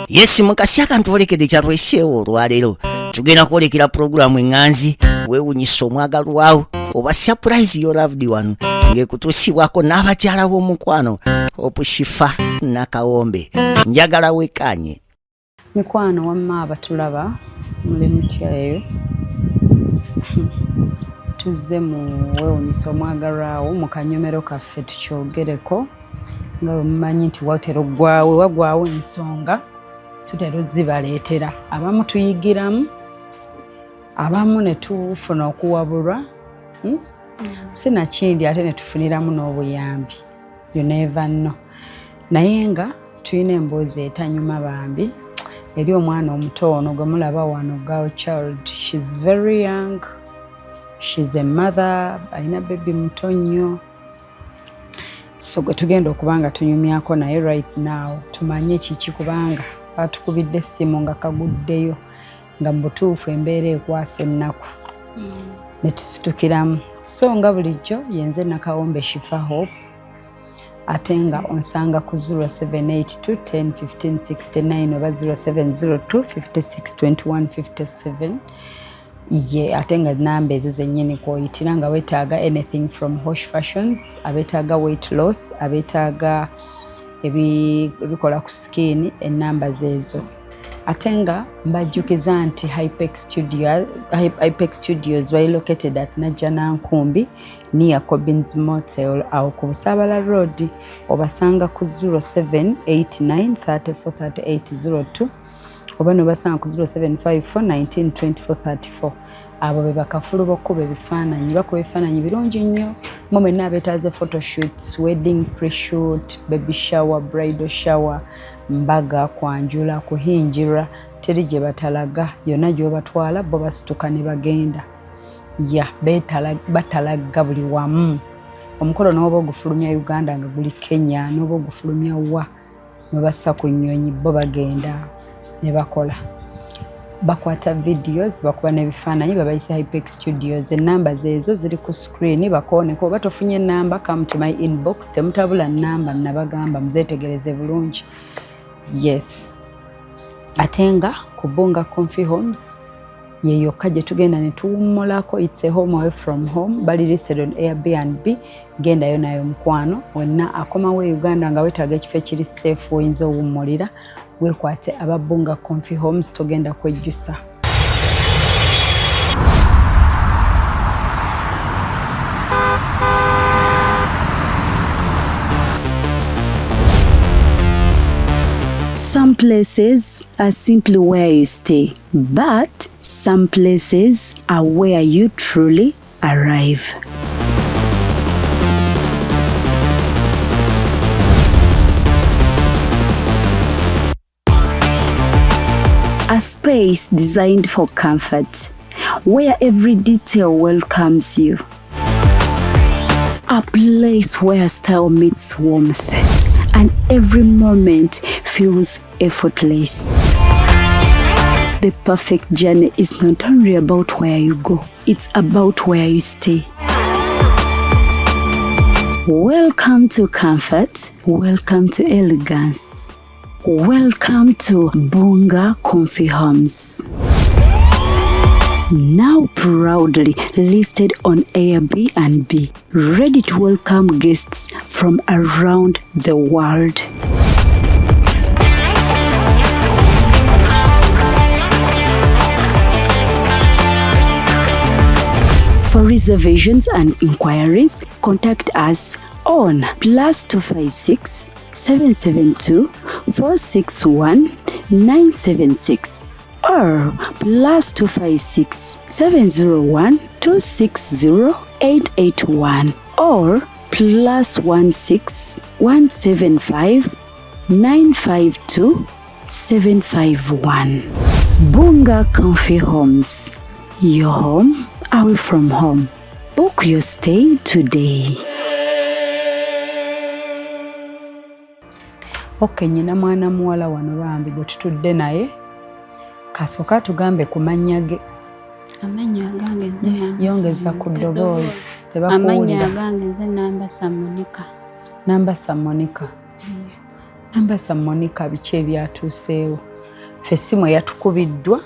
Yes mukasi akantu olekedde kyatweseewo olwaleero tugenda kwolekera programu enganzi weewunyisa omwagalwawo oba surprise your loved one ng'ekutuusibwako n'abakyala b'omukwano Opushifa Nakawombe njagala wekanye mikwano wamma abatulaba muli mutya eyo tuzze mu weewunyisa omwagalwawo mu kanyomero kaffe tukyogereko nga mumanyi nti watera oggwawe wagwawo ensonga tutera zibaleetera abamu tuyigiramu abamu ne tufuna okuwabulwa sinakindi ate ne tufuniramu n'obuyambi you never know naye nga tulina emboozi etanyuma bambi eri omwana omuto ono gwe mulaba wano girl child, she's very young, she's a mother, alina baby muto nnyo. So gwe tugenda okubanga tunyumyako naye right now tumanye kiki kubanga batukubidde essimu nga kaguddeyo nga mu butuufu embeera ekwasa ennaku ne tusitukiramu. So nga bulijjo yenze Nakawombe Shifa Hope ate nga onsanga ku 0782 10 15 69 oba 0702 56 21 57 ye ate nga namba ezo zennyini kwoyitira nga weetaaga anything from Hosh Fashions, abeetaaga weight loss, abeetaaga ebikola ku skin, enamba zeezo. Ate nga mbajjukiza nti Hypex Studios bali located at Najjanankumbi near Cobbins Motel awo ku Busabala Road. Obasanga ku 0789343802 oba nobasanga ku 0754192434. Abo be bakafulu bokkuba ebifaananyi bakuba ebifaananyi birungi nnyo. Mwe n'abeetaaze photoshoots, wedding pre-shoot, baby shower, bridal shower, mbaga, kwanjula, kuhinjirwa, teri gye batalaga yonna gy'obatwala bo basituka ne bagenda. Batalaga buli wamu. Omukolo n'oba ogufulumya Uganda nga guli Kenya, n'oba ogufulumya wa nobassa ku nnyonyi bo bagenda ne bakola. Bakwata videos bakuba n'ebifaananyi babayise Hypex Studios. Enamba zeezo ziri ku screen bakooneko oba tofunye enamba come to my inbox temutabula namba nabagamba muzeetegereze bulungi. Yes. Ate nga ku Bunga Comfy Homes yeyokka gye tugenda ne tuwummulako. It's a home away from home. Bali listed on Airbnb. Gendayo nayo mukwano wenna akomawo Uganda nga weetaaga ekifo ekiri safe oyinza owummulira weekwate aba Bunga Comfy Homes togenda kwejjusa. Some places are simply where you stay, but some places are where you truly arrive. A space designed for comfort, where every detail welcomes you. A place where style meets warmth, and every moment feels effortless. The perfect journey is not only about where you go, it's about where you stay. Welcome to comfort, welcome to elegance. Welcome to Bunga Comfy Homes. Now proudly listed on Airbnb, ready to welcome guests from around the world. For reservations and inquiries, contact us on +256 772 461 976 or +256 701 260 881 or +16 175 952 751. Bunga Comfy Homes. Your home away from home. Book your stay today. Nyina mwana muwala wano bambi gwe tutudde naye kasooka tugambe ku mannya ge. Amannya agange nze yongeza ku ddoboozi tebakuwulira. Amannya agange nze Nambasa Monica. Nambasa Monica. Nambasa Monica biki ebyatuuseewo? ffe essimu eyatukubiddwa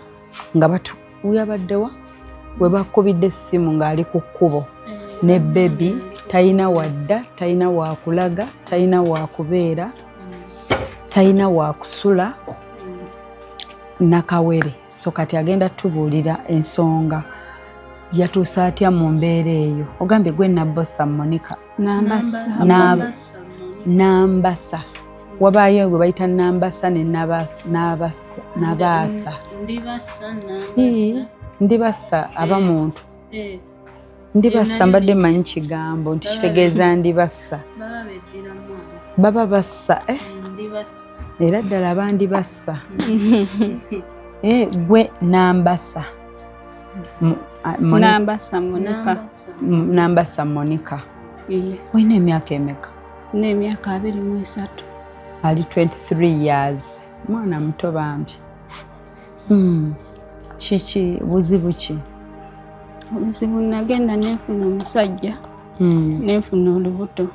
nga yabaddewa we bakubidde essimu ng'ali ku kkubo ne bebi talina wadda, talina wakulaga, talina wakubeera, talina wakusula nakawere. So kati agenda tubuulira ensonga yatuusa atya mu mbeera eyo. Ogambye gwe Nabbosa Monica. Nambasa. Wabaayo gwe bayita Nambasa ne Nabaasa. Ndibasa abamuntu. Ndibasa mbadde manyi kigambo nti kitegeeza ndibasa. Baba bassa. Era ddala abandibassa. Gwe Nambasa. Nambasa Monica. Oyina emyaka emeka? N'emyaka 23. Ali 23 years. Mwana muto bambi. Kiki buzibu ki? Obuzibu nagenda nenfuna omusajja. Nenfuna olubuto.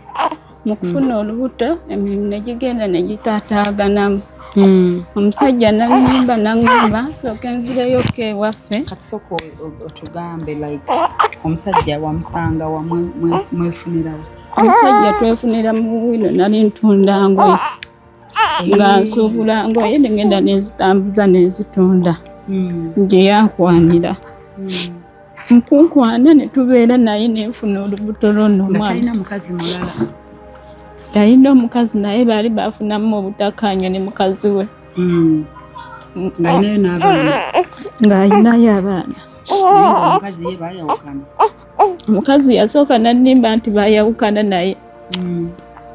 Mu kufuna olubuto emirimu negigenda negitaataaganamu. Omusajja n'anyimba n'angamba sooka envireyo ko ewaffe. Kati sooka otugambe like omusajja wamusanga mwefunirawo. Omusajja twefunira mu wino nali ntunda ngoye. Nga nsuubula ngoye negenda nezitambuza nezitunda. Gye yankwanira. Nkunkwana ne tubeera naye nenfuna olubuto lw'ono omwana. Talina mukazi mulala? Talina omukazi naye baali bafunamu obutakkaanya ne mukazi we. Ng'alinayo n'abaana? Ng'alinayo abaana. Omukazi ye baayawukana? Omukazi yasooka n'annimba nti baayawukana naye.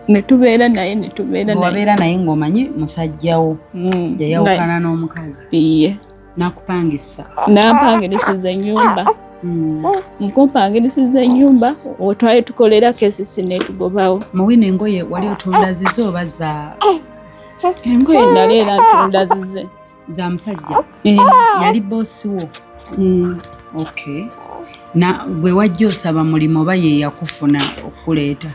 Ne tubeera naye. Wabeera naye ng'omanyi musajjawo yayawukana n'omukazi? Iye. N'akupangisa? N'ampangirisiza ennyumba. Mukumpangirisiza ennyumba otwali tukolera kesisi netugobawo. Muwino engoye wali otunda zizo oba za? Engoye nali era ntunda zize. Za musajja? Yali boosi wo? Okay. Na gwe wajja osaba mulimu oba ye yakufuna okuleeta?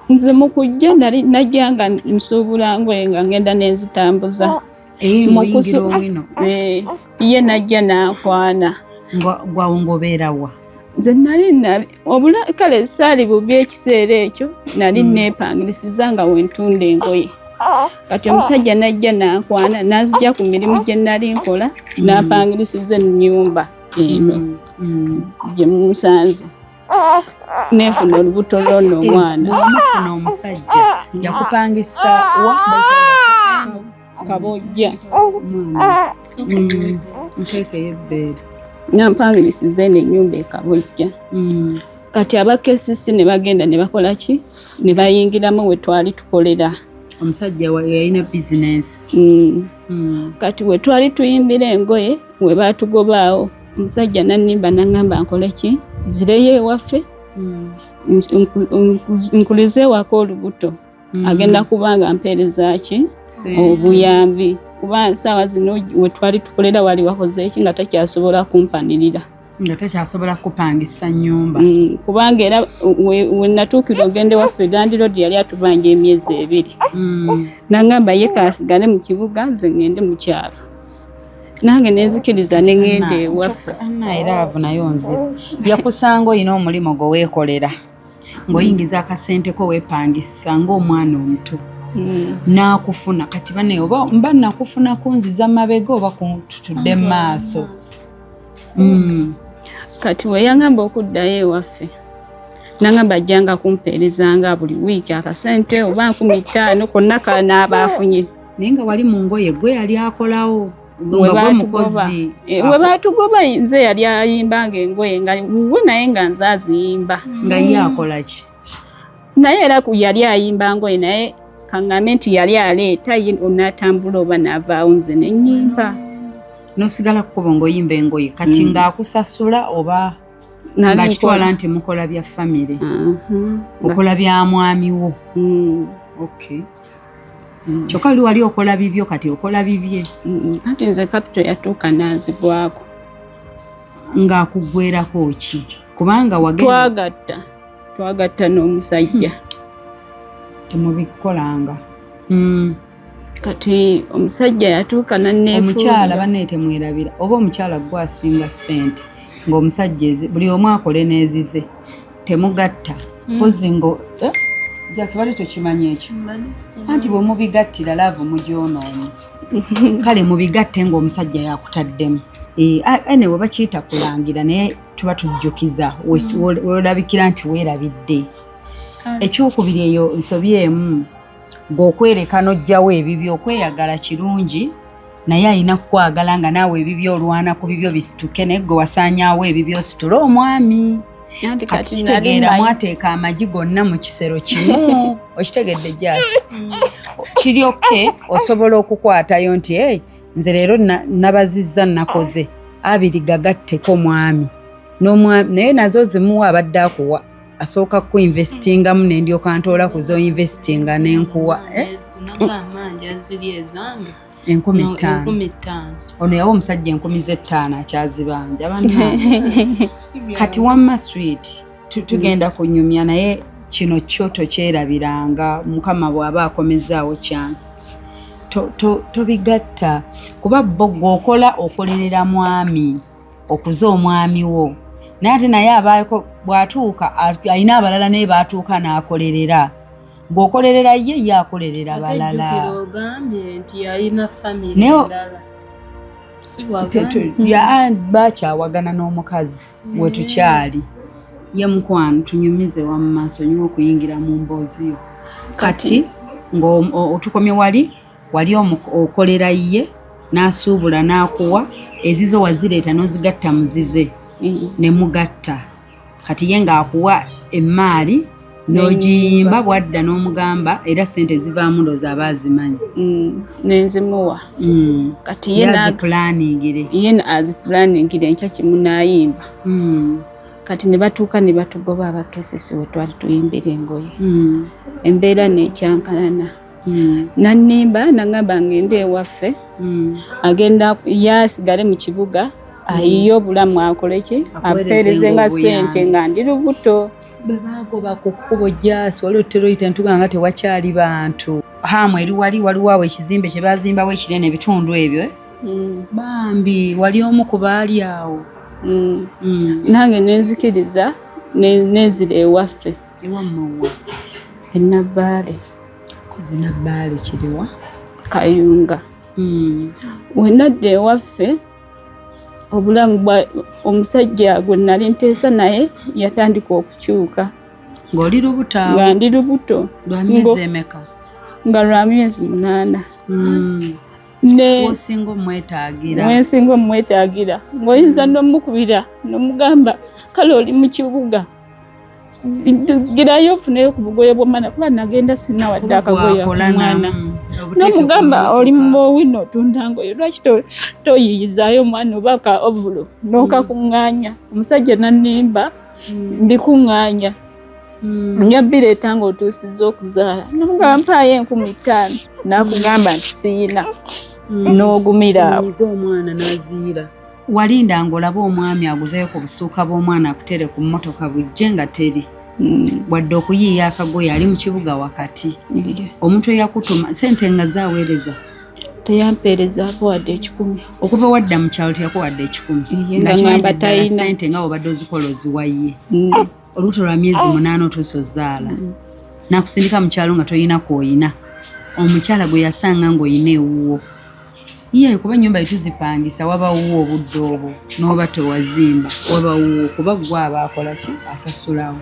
Nze mu kujja najja nga nsuubula ngoye nga ngenda nenzitambuza. Muyingira owino? Ye najja n'ankwana. Gwawo ng'obeerawa? Nze nali obula kale saali bubi ekiseera ekyo nali neepangirisiza nga wentunda engoye. Kati omusajja najja n'ankwana n'azija ku mirimu gye nali nkola n'apangirisiza ennyumba eno gye musanze. Neefuna olubuto lw'ono omwana. Bw'omufuna omusajja yakupangisa wa? Kabojja. Nteekeyo ebbeere. Nampangirisiza eno ennyumba ekabojja. Kati abakesisi ne bagenda ne bakola ki? Ne bayingiramu we twali tukolera. Omusajja yalina bizinesi. Kati we twali tuyimbira engoye we baatugobaawo. Omusajja n'annimba n'angamba nkole ki? Zireyo ewaffe nkulize ewaka olubuto. Agenda kubanga mpeereza ki? Obuyambi. Kuba nsaawa zino we twali tukolera wali wakoze eki nga takyasobola kumpanirira. Nga takyasobola kupangisa nnyumba. Kubanga era we natuukira ogende waffe Land Road yali atubanja emyezi 2. N'angamba ye kaasigale mu kibuga nze ngende mu kyalo. Nange nenzikiriza ne ngenda ewaffe. Era avunayo nzibu. Yakusanga olina omulimu gwe weekolera ng'oyingiza akasente ko weepangisa ng'omwana omuto. N'akufuna kati bane oba mba nakufuna kunziza mabega oba tutudde mu maaso. Kati we yangamba okuddayo ewaffe n'angamba ajjanga kumpeerezanga buli wiiki akasente oba 15 konna kanaaba afunye. Naye nga wali mu ngoye gwe yali akolawo nga gwe mukozi. We baatugoba nze yali ayimbanga engoye nga we naye nga nze aziyimba. Nga ye akola ki? Naye era yali ayimba ngoye naye kaŋŋambe nti yali aleeta ye onaatambula oba n'avaawo nze ne nnyimba. N'osigala kukuba ng'oyimba engoye kati ng'akusasula oba nga kitwala nti mukola bya famire? Okola bya mwami wo? Okay. Kyokka wali okola bibyo kati okola bibye? Ati nze kapito yatuuka n'azigwako. Ng'akuggwerako ki? Kubanga wagenda twagatta n'omusajja. Temubikolanga. kati omusajja yatuuka nanneefuulira. Omukyala banneete mwerabira oba omukyala gwasinga ssente ng'omusajja buli omu akole n'ezize temugatta pozi ngo jasi wali tokimanya ekyo anti bwe mubigattira laavu mugyonoonye kale mubigatte ng'omusajja yakutaddemu enewe bakiyita kulangira naye tuba tujjukiza weolabikira nti weerabidde ekyokubiri eyo nsobi emu ng'okwereka n'ojjawo ebibyo okweyagala kirungi naye alina kukwagala nga naawe ebibyo olwana ku bibyo bisituke naye gwe wasaanyaawo ebibyo ositule omwami kati kitegeera mwateeka amagi gonna mu kisero kimu okitegedde jasi kiri oke osobola okukwatayo nti nze leero nabazizza nakoze abiri gagatteko mwami naye nazo zimuwa abadde akuwa asooka kuinvestingamu nendyoka ntoola kuzo investinga nenkuwa 15,000 ono yawa omusajja 15,000 akyazibanja kati wamma sweet tugenda kunyumya naye kino kyo tokyerabiranga mukama bw'aba akomezaawo chance tobigatta kuba boggo okola okolerera mwami okuza omwami wo naye ate naye abaako bw'atuuka alina abalala naye baatuuka n'akolerera ng'okolerera ye akolerera balala bakyawagana n'omukazi wetukyali ye mukwano tunyumize wamumaaso nyiwe okuyingira mu mboozi yo kati ng'otukomye wali okolera ye n'asuubula n'akuwa ezizo wazireeta n'ozigatta muzize ne mugatta kati ye ng'akuwa emmaali n'ogiyimba bwadda n'omugamba era sente zivaamu ndoozi aba azimanyi nenzimuwa kati ye aziplaningire enkya kimu n'ayimba kati ne batuuka ne batugoba abakesesi we twali tuyimbira engoye embeera n'ekyankalana nannimba nagamba ngende ewaffe agenda yasigale mu kibuga ayiye obulamu akoleki apeereze nga ssente nga ndi lubuto bebagoba ku kkubo jasi wali oteroyita ntuga nga tewakyali bantu hamu eri waliwo awo ekizimbe kye bazimbawo ekinene ebitundu ebyo bambi wali omu ku baali awo nange nenzikiriza nezira ewaffe ewammawa enabbaale zinabbaale kiriwa kayunga wenadde ewaffe obulamu bwa omusajja gwe nali nteesa naye yatandika okukyuka ng'oli lubuto awo nga ndi lubuto lwa myezi emeka nga lwa myezi 8 mwesinga omwetaagira ng'oyinza n'omukubira n'omugamba kale oli mu kibuga girayo ofuneyo ku bugoye bw'omwana kuba nagenda sina wadde akagoye omwana n'omugamba oli mubowino otunda ngoye lwaki toyiyizaayo omwana oba ka ovulo n'okakuŋŋaanya omusajja nannimba mbikuŋŋaanya njabbireeta ng'otuusizza okuzaala nomugamba mpaayo 15,000 nakugamba nti siina n'ogumira awo omwana n'aziira walinda ng'olaba omwami aguzeyo ku busuuka bw'omwana akutere ku mmotoka bujje nga teri wadde okuyiiya akagoye ali mu kibuga wakati omuntu eyakutuma sente nga zaaweereza teyampeerezaako wadde 10 okuva wadda mu kyalo teyakuwadde 10 nga ngamba talina sente nga obadde ozikola oziwaye olubuto lwa myezi 8 otuusa ozaala nakusindika mu kyalo nga toyina kwoyina omukyala gwe yasanga ng'oyina ewuwo iye kuba ennyumba yetuzipangisa wabawuwo obudde obwo n'oba tewazimba wabawuwo kuba gwe aba akola ki asasulawo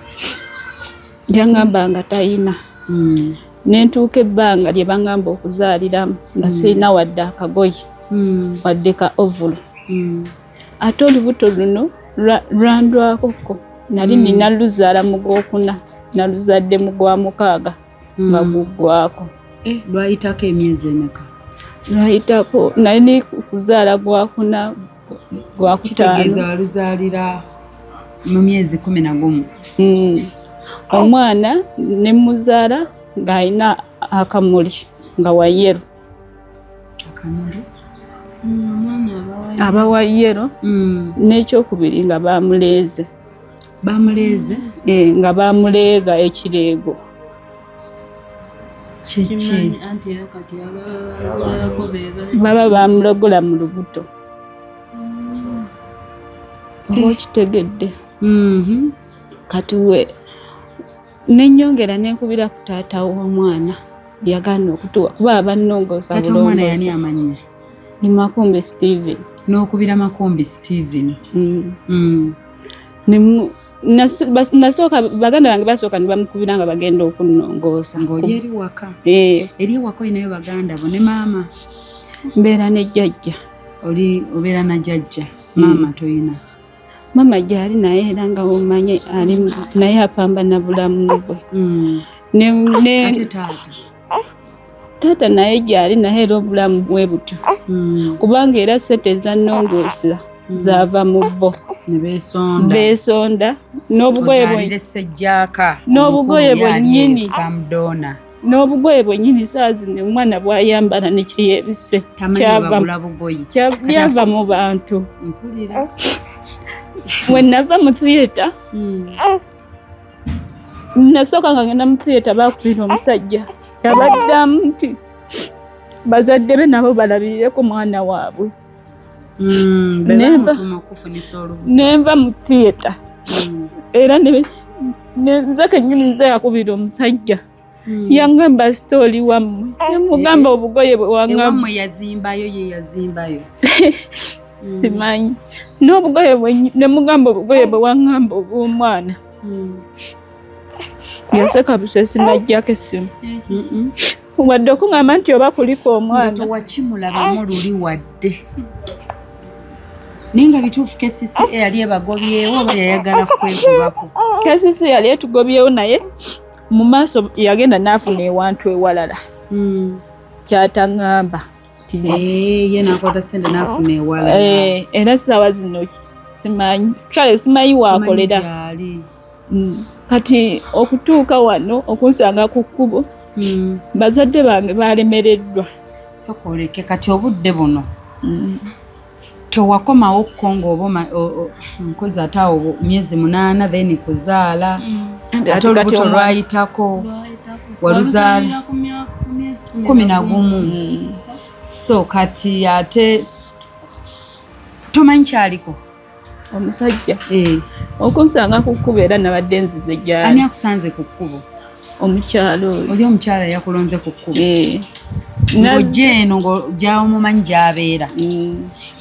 yangamba nga tayina nentuuka ebbanga lye bangamba okuzaaliramu nga sirina wadde akagoye wadde ka ovulo ate olubuto luno lwandwakoko nali nina luzaala mu gwokuna naluzadde mu gwa 6 nga guggwako lwayitako emyezi emeka lwayitako nali kuzaala gwakuna gwakutaano waluzaalira mu myezi 11 omwana ne muzaala ng'alina akamuli nga wayero aba wayero n'ekyokubiri nga bamuleeze nga bamuleega ekireego Chichi. Baba bamulogola mu lubuto. Okitegedde. Kati we nenyongera nenkubira ku taata w'omwana yagaana okutuwa kuba abannongoosa Taata w'omwana yani amanya? Ni Makumbi Steven. N'okubira Makumbi Steven. Nasooka baganda bange basooka ne bamukubira nga bagenda okunnongoosa. Ng'oli eri waka? Eri ewaka olinayo baganda bo ne maama? Mbeera ne jjajja. Obeera na jjajja? Maama toyina? Mama gyali naye era nga omanye ali naye apambana bulamu bwe. Ate taata? Taata naye gyali naye era obulamu bwe butyo. Kubanga era ssente ezannongoosa zaava mu bo. Ne beesonda. N'obugoye bwennyini. N'obugoye bwennyini saa zino omwana bw'ayambala ne kye yeebisse. Byava mu bantu. Bwe nava mu theatre, nasooka nga ngenda mu theatre baakubira omusajja. Yabaddamu nti bazadde be nabo balabirireko mwana waabwe. Nenva mu theatre. Era nze kennyini nze yakubira omusajja. Yangamba sitooli wammwe. Nemugamba obugoye bwe wangamba. Ewammwe yazimbayo ye yazimbayo. Simanyi. N'obugoye bwe nemugamba obugoye bwe wangamba obw'omwana. Yaseka busesi najjako essimu. Wadde okungamba nti oba kuliko omwana. Nga tewakimulabamu luli wadde. Ninga bituufu Kesisi yali ebagobyewo oba yayagala kwegobako? Kesisi yali etugobyewo naye mu maaso yagenda n'afuna ewantu ewalala. Kyatangamba. Ye nakwata ssente n'afuna ewalala. Era ssaawa zino simanyi waakolera. Kati okutuuka wano okunsanga ku kkubo bazadde bange baalemereddwa. Soka oleke kati obudde buno towakomawo Kongo oba nkozi ate awo myezi 8 then kuzaala ate olubuto lwayitako waluzaala 11. So kati ate tomanyi kyaliko omusajja okunsanga ku kkubo era nabadde nzize gyali. Ani akusanze ku kkubo? Omukyalo oyo. Oli omukyala yakulonze ku kkubo? Ng'ojja eno gy'omumanyi gy'abeera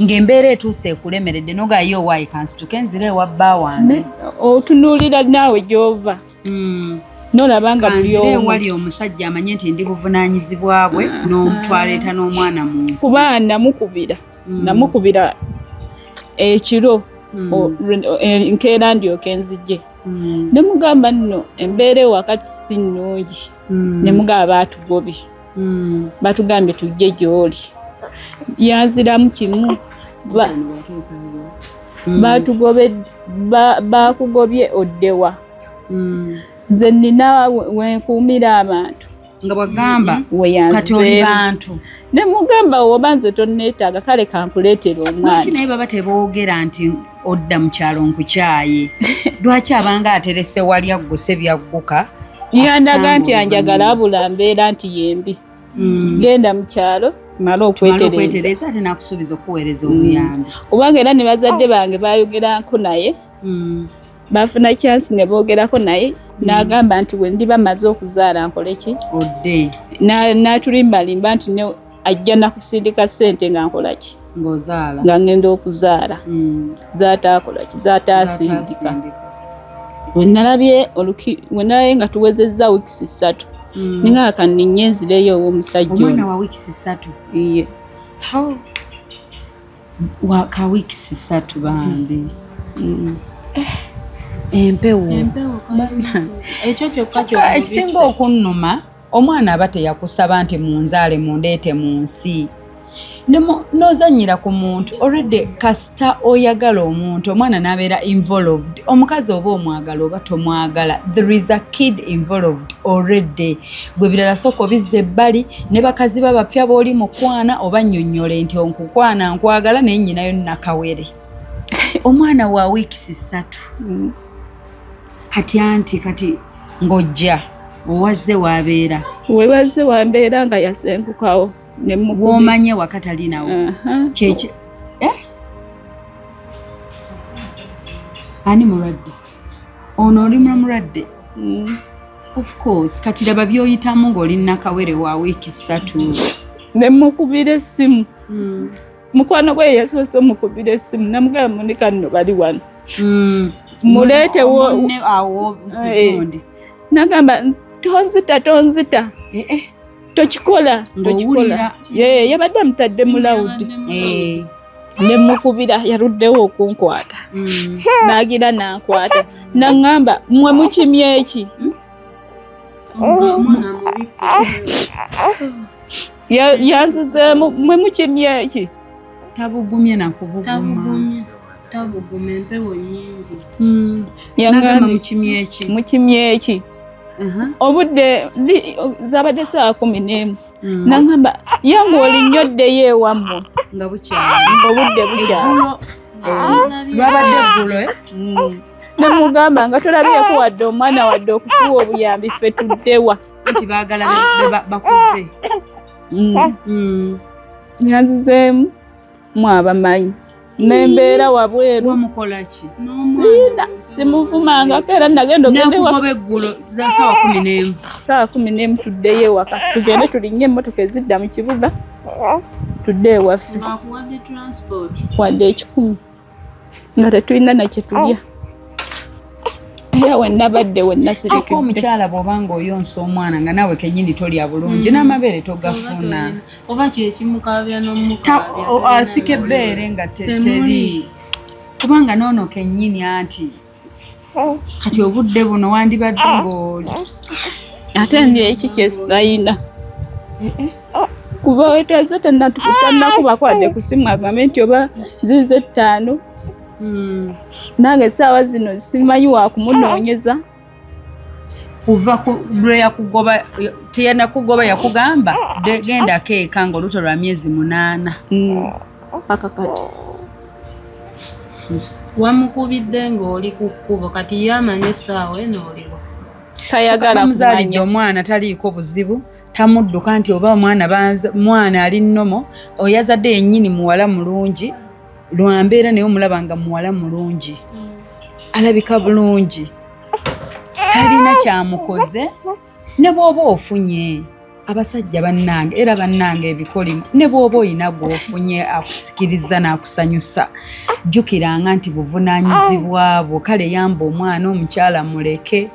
ng'embeera etuuse ekulemeredde nogayo owaayi kansituke nzire ewa bba wange. Otunuulira naawe gy'ova n'olaba nga buli omu. Ewali omusajja amanye nti ndi buvunaanyizibwa bwe n'omutwaleeta n'omwana mu nsi. Kuba namukubira ekiro nkeera ndyoke nzije. Ne mugamba nno embeera ewakati si nnungi. Ne mugamba baatugobye. Batugambye tujje gy'oli. Yanziramu kimu. Baakugobye oddewa. Nze nnina wenkuumira abantu. Nga bwagamba kati oli bantu. Ne mugamba oba nze tonneetaaga kale kankuleetera omwana. Lwaki naye baba teboogera nti odda mu kyalo nkukyaye? Lwaki abanga aterese wali agguse byagguka? Yandaga nti anjagala abula mbeera nti yembi. Genda mu kyalo mala okwetereza ate nakusuubiza okuweereza obuyambi. Kubanga era ne bazadde bange bayogerako naye. Bafuna chance ne boogerako naye. N'agamba nti we ndiba maze okuzaala nkole ki? Odde. N'atulimbalimba nti ne ajja nakusindika ssente nga nkola ki? Ng'ozaala. Nga ngenda okuzaala. Zaataakola ki? Zaataasindika. Wenalabye nga tuwezezza wiikisi 3. Ninga kaninye nzireyo omusajja. Omwana wa wiikisi 3? Iye. Ka wiikisi 3 bambi. Empewo. Ekyo kyokka ekisinga okunnuma omwana aba teyakusaba nti munzaale mundeete mu nsi. N'ozannyira ku muntu already kasita oyagala omuntu omwana n'abeera involved. Omukazi oba omwagala oba tomwagala, there is a kid involved already. Gwe birala sooka obizza ebbali ne bakazi babapya b'oli mukwana oba nnyonnyole nti onkukwana nkwagala naye nnyinayo nakawere. Omwana wa wiikisi 3 kati ng'ojja owazze wabeera wewazze wambeera nga yasengukawo nemukubi womanye wakatalinawo kyeki ani mulwadde ono oli mulwadde of course kati laba byoyitamu ng'oli nakawere wa wiiki 3 nemukubira essimu mukwano gwe yasoose mukubira essimu namugamba munika nno bali wano muleetewo nagamba tonzita tokikola yabadde amutadde mu lawudi nemukubira yaruddewo okunkwata nagira nankwata naŋŋamba mmwe mukimye eki yanzizeemu mmwe mukimye eki tabugumye nakubuguma empewo nnyingi yagamba mukimye eki mukimye eki obudde zabadde saa 11 naŋŋamba yange olinyoddeyo ewammwe nga bukyali obudde bukyali lwabadde eggulo nemugamba nga tolabyeko wadde omwana wadde okukuwa obuyambi ffe tuddewa nti baagala bakuze yanzizeemu mwabamanyi nembeera wabweru wamukolaki siina simuvumangako era nagenda nakugoba eggulo za sawa 11 saa 11 tuddeyo ewaka tugende tulinye emmotoka ezidda mu kibuga tudde ewaffe bakuwadde transport wadde 1,000 nga tetulina nakyetulya era wennabadde wennasirikidde omukyala bw'obanga oyonsa omwana nga naawe kenyini tolya bulungi n'amabeere togafuna oba kyekimukabya n'omukabya asika ebbeere nga teri kubanga noono kenyini anti kati obudde buno wandibadde ng'oli ate ndi eki kyesitayina kuba wetaze tanakuba kwadde ku simu agambe nti oba zize 5 nange essaawa zino simanyi wakumunoonyeza kuva lwe yakugoba teyanakugoba yakugamba genda keeka ng'oluto lwa myezi 8 paka kati wamukubidde ng'oli ku kkubo kati yamanya essaawa eno oliwo tayagala kumuzaalidde omwana taliiko buzibu tamudduka nti oba mwana ali nnomo oyazadde yennyini muwala mulungi lwambeera naye omulaba nga muwala mulungi alabika bulungi talina kyamukoze ne bw'oba ofunye abasajja bannange era bannange ebikolimu ne bw'oba oyina gw'ofunye akusikiriza n'akusanyusa jjukiranga nti buvunaanyizibwa bwo kale yamba omwana omukyala muleke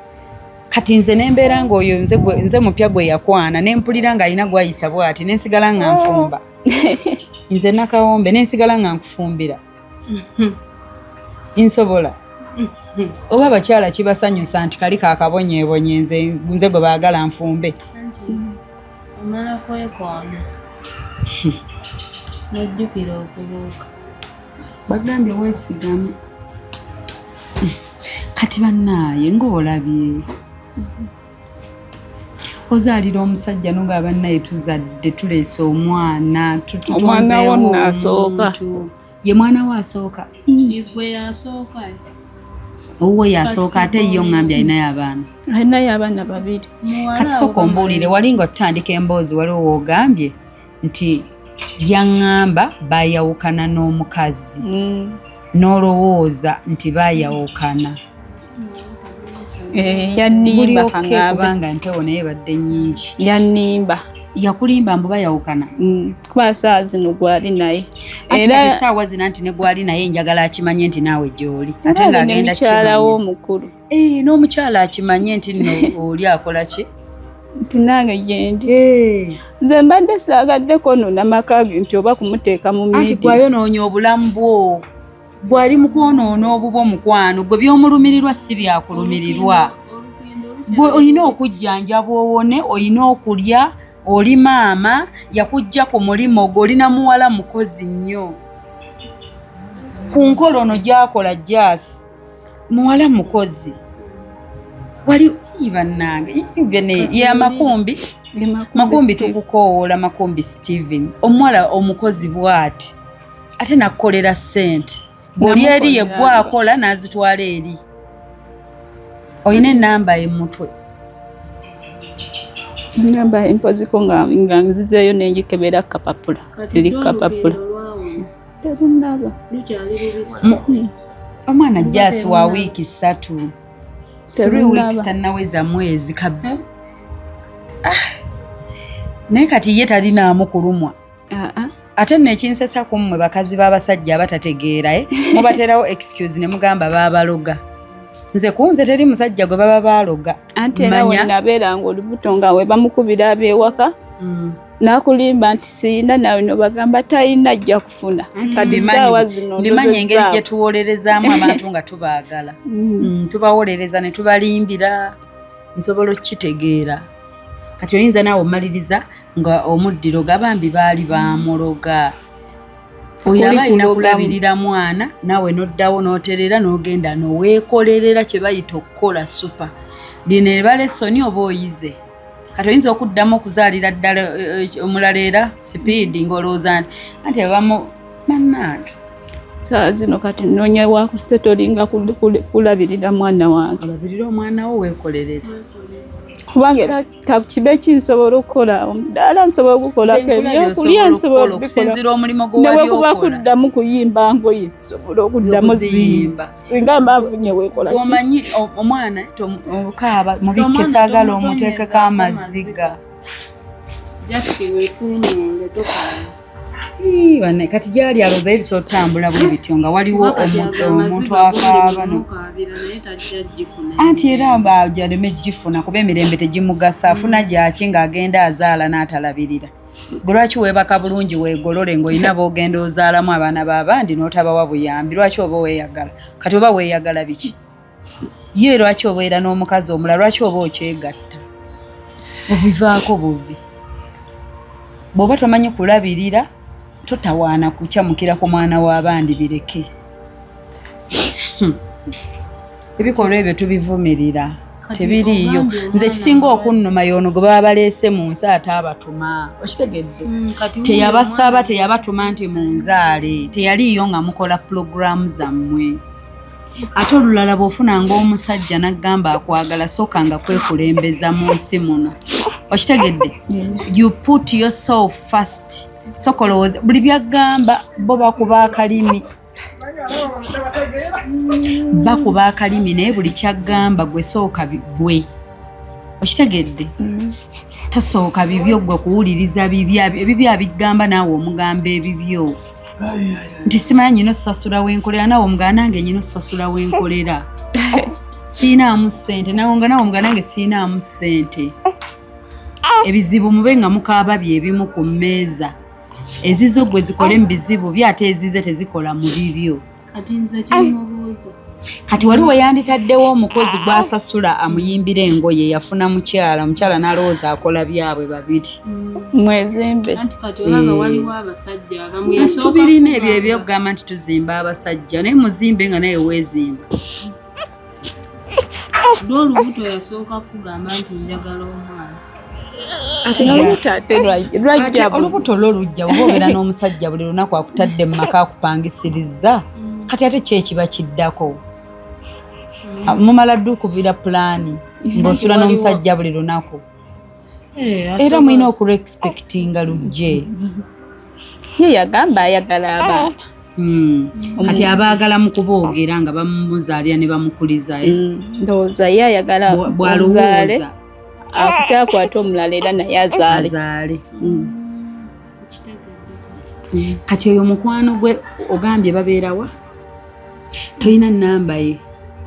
kati nze nembeera ng'oyo nze mupya gwe yakwana nempulira ng'alina gwayisa bw'ati nensigala nga nfumba nze nakawombe nensigala nga nkufumbira nsobola oba abakyala kibasanyusa nti kali kakabonyeebonye nze gwe baagala nfumbe omala kwekwana nojjukira okubuuka bagambye weesigame kati bannaaye ng'olabye ozaalira omusajja nonga bannaye tuzadde tuleese omwana omwana wo nasooka ye mwana we asooka gwe yasooka owuwo yasooka ate yo ŋŋambye alinayo abaana alinayo abaana 2 kati sooka ombuulire wali nga otutandika emboozi waliwo woogambye nti yaŋŋamba baayawukana n'omukazi n'olowooza nti baayawukana yanimba kubanga empewo naye badde nnyingi yanimba yakulimba mbu bayawukana kuba saa zino gwali naye era essaawa zina nti ne gwali naye njagala akimanye nti naawe gy'oli ate ng'agenda mukyalawo omukulu n'omukyala akimanye nti nno oli akola ki nti nange gyendi nze mbadde saagaddeko nona maka ge nti oba kumuteeka mu anti gwayonoonya obulamu bwo gwali mu kwonoona obubwo mukwano gwe by'omulumirirwa si byakulumirirwa gwe olina okujjanjaba owone olina okulya oli maama yakujja ku mulimo gwe olina muwala mukozi nnyo ku nkola ono gy'akola jaasi muwala mukozi wali bannange ya makumbi tukukoowola makumbi Steven omuwala omukozi bw'ati ate nakukolera ssente bw'oli eri ye gwakola n'azitwala eri olina ennamba emutwe ngamba empoziko nga nzizeeyo nenjikebera kapapula teri kapapula terunaba omwana jasi wa wiiki 3 3 weeks tannaweza mwezi naye kati ye talinaamu kulumwa ate nekinsesa ku mmwe bakazi b'abasajja abatategeera mubaterawo excuse ne mugamba baabaloga nze kunze teri musajja gwe baba baaloga anti era wenabeera nga olubuto nga we bamukubira ab'ewaka nakulimba nti siyina nawe nobagamba talina ajja kufuna kati saawa zino ndimanya engeri gye tuwolerezaamu abantu nga tubaagala tubawolereza ne tubalimbira nsobola okukitegeera kati oyinza naawe omaliriza nga omuddiro gabambi baali bamuloga oyo aba alina kulabirira mwana naawe noddawo n'oterera n'ogenda noweekolerera kye bayita okukola supa lino eba lesoni oba oyize kati oyinza okuddamu okuzaalira ddala omulala era sipiidi ng'olowooza anti abamu mannange saa zino kati noonya wakusetolinga kulabirira mwana wange olabirira omwana wo weekolerere kubanga era kibe kinsobola okukola ddala nsobola okukolako ebyokulya nsobola okusinzira omulimu gwe wali okola newekuba kuddamu kuyimba ngoye nsobola okuddamu ziyimba singa mbaafunye weekola omanyi omwana obukaaba mubikke saagala omuteekeko amaziga bane kati gyali aloza ebiso otambula bwe bityo nga waliwo omuntu akaaba anti era bajaleme gifuna kuba emirembe tegimugasa afuna gyaki ng'agenda azaala n'atalabirira gwe lwaki weebaka bulungi weegolole ng'olina boogenda ozaalamu abaana b'abandi n'otabawa buyambi lwaki oba weeyagala kati oba weeyagala biki ye lwaki obeera n'omukazi omulala lwaki oba okyegatta obivaako buvi bw'oba tomanyi kulabirira totawaana kukyamukira ku mwana w'abandi bireke ebikolwa ebyo tubivumirira tebiriiyo nze kisinga okunnuma y'ono gwe baba baleese mu nsi ate abatuma okitegedde teyabasaba teyabatuma nti munzaale teyaliiyo nga mukola pulogulaamu zammwe ate olulala bw'ofunanga omusajja n'aggamba akwagala sooka nga kwekulembeza mu nsi muno okitegedde you put yourself first sokolowooza buli byagamba bo bakuba akalimi naye buli kyagamba gwe sooka bwe okitegedde tosooka bibyo gwe kuwuliriza ebibyo abigamba naawe omugamba ebibyo nti simanyi nyina osasula wenkolera naawe omugana nange nyina osasula wenkolera siinaamu ssente nawe omugana nange siinaamu ssente ebizibu mube nga mukaaba byebimu ku mmeeza ezizo gwe zikole mu bizibu byate ezize tezikola mu bibyo kati wali weyanditaddewo omukozi gw'asasula amuyimbira engoye yafuna mukyala n'alowooza akola byabwe babiri mwezimbe tubirina ebyo ebyokugamba nti tuzimba abasajja naye muzimbe nga naye weezimba n'olubuto yasooka kugamba nti njagala omwana ate olubuto lwo lujja oba obeera n'omusajja buli lunaku akutadde mu maka akupangisiriza kati ate ki ekiba kiddako mumala ddu okubira pulaani ng'osula n'omusajja buli lunaku era mulina okurespectinga lujje ye yagamba ayagala abaana kati abaagala mu kuboogera nga bamumuzaalira ne bamukulizayo ndowooza ye ayagala bw'alowooza akutakwata omulala era naye azaale kati oyo mukwano gwe ogambye babeerawa tolina nnamba ye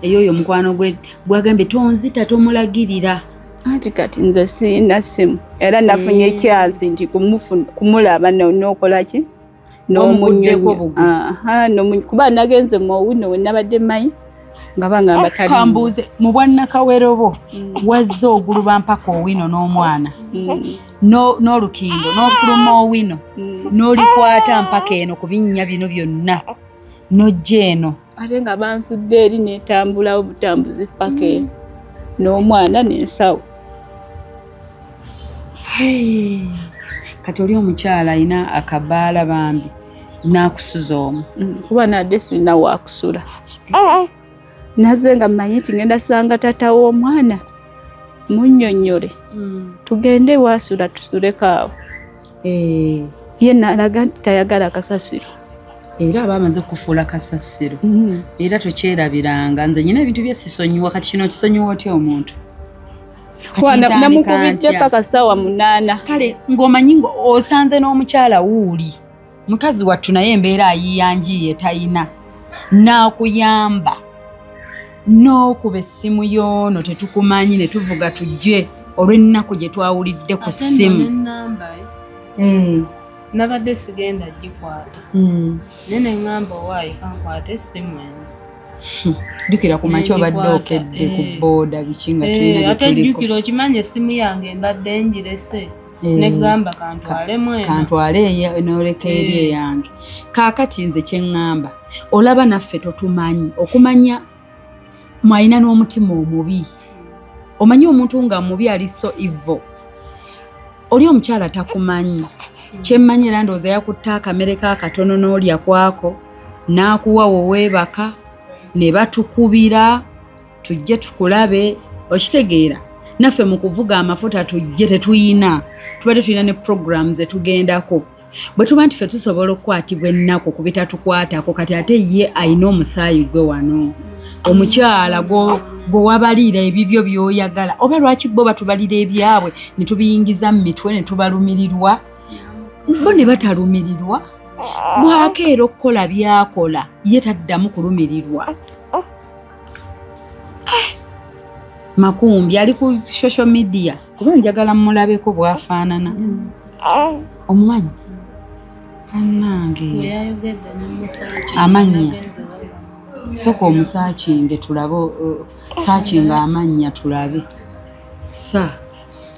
eyoyo mukwano gwe gwagambye tonzita tomulagirira anti kati nze sirina ssimu era nafunye ekyansi nti kumulaba n'okolaki n'omuddeko kuba nagenze mu Owino we nabadde mayi nga bangamba tali kambuuze mu bwannakawerobo wazze oguluba mpaka Owino n'omwana n'olukindo n'ofuluma Owino n'olikwata mpaka eno ku binnya bino byonna n'ojja eno ate nga bansudde eri netambula obutambuzi paka eno n'omwana n'ensawo kati oli omukyala alina akabaala bambi n'akusuza omu kuba nadde sirina waakusula naze nga mmanyi nti ngenda sanga taata w'omwana munnyonnyole tugende waasula tusuleko awo ye nalaga nti tayagala kasasiro era abamaze okufuula kasasiro era tokyerabiranga nze nyina ebintu byesisonyiwa kati kino kisonyiwa otya omuntu namukubidde paka ssaawa 8 kale ng'omanyi osanze n'omukyala wuuli mukazi wattu naye embeera ayiyanjiye tayina n'akuyamba n'okuba essimu y'ono tetukumanyi ne tuvuga tujje olw'ennaku gye twawulidde ku ssimu nabadde sigenda gikwata naye ne ŋŋamba owaayi kankwata essimu eno jjukira ku makya obadde okedde ku booda biki nga tulina bye ate tuliko jjukira okimanya essimu yange mbadde njirese ne ggamba kantwalemu eno kantwale n'oleka eri eyange kaakati nze kye ŋŋamba olaba naffe totumanyi okumanya mwalina n'omutima omubi omanyi omuntu nga mubi ali so ivo oli omukyala takumanyi kyemmanyi era ndowooza yakutte akamere kaakatono n'olya kwako n'akuwa woweebaka ne batukubira tujje tukulabe okitegeera naffe mu kuvuga amafuta tujje tetuyina tubadde tulina ne program ze tugendako bwe tuba nti ffe tusobola okukwatibwa ennaku ku bitatukwatako kati ate ye ayina omusaayi gwe wano omukyala gwe wabaliira ebibyo by'oyagala oba lwaki bo batubalira ebyabwe ne tubiyingiza mu mitwe ne tubalumirirwa bo ne batalumirirwa bwakeera okukola byakola ye taddamu kulumirirwa Makumbi ali ku social media kuba njagala mmulabeko bwafaanana omumanyi annange amanya soko omusaakinge tulabe saakinga amanya tulabe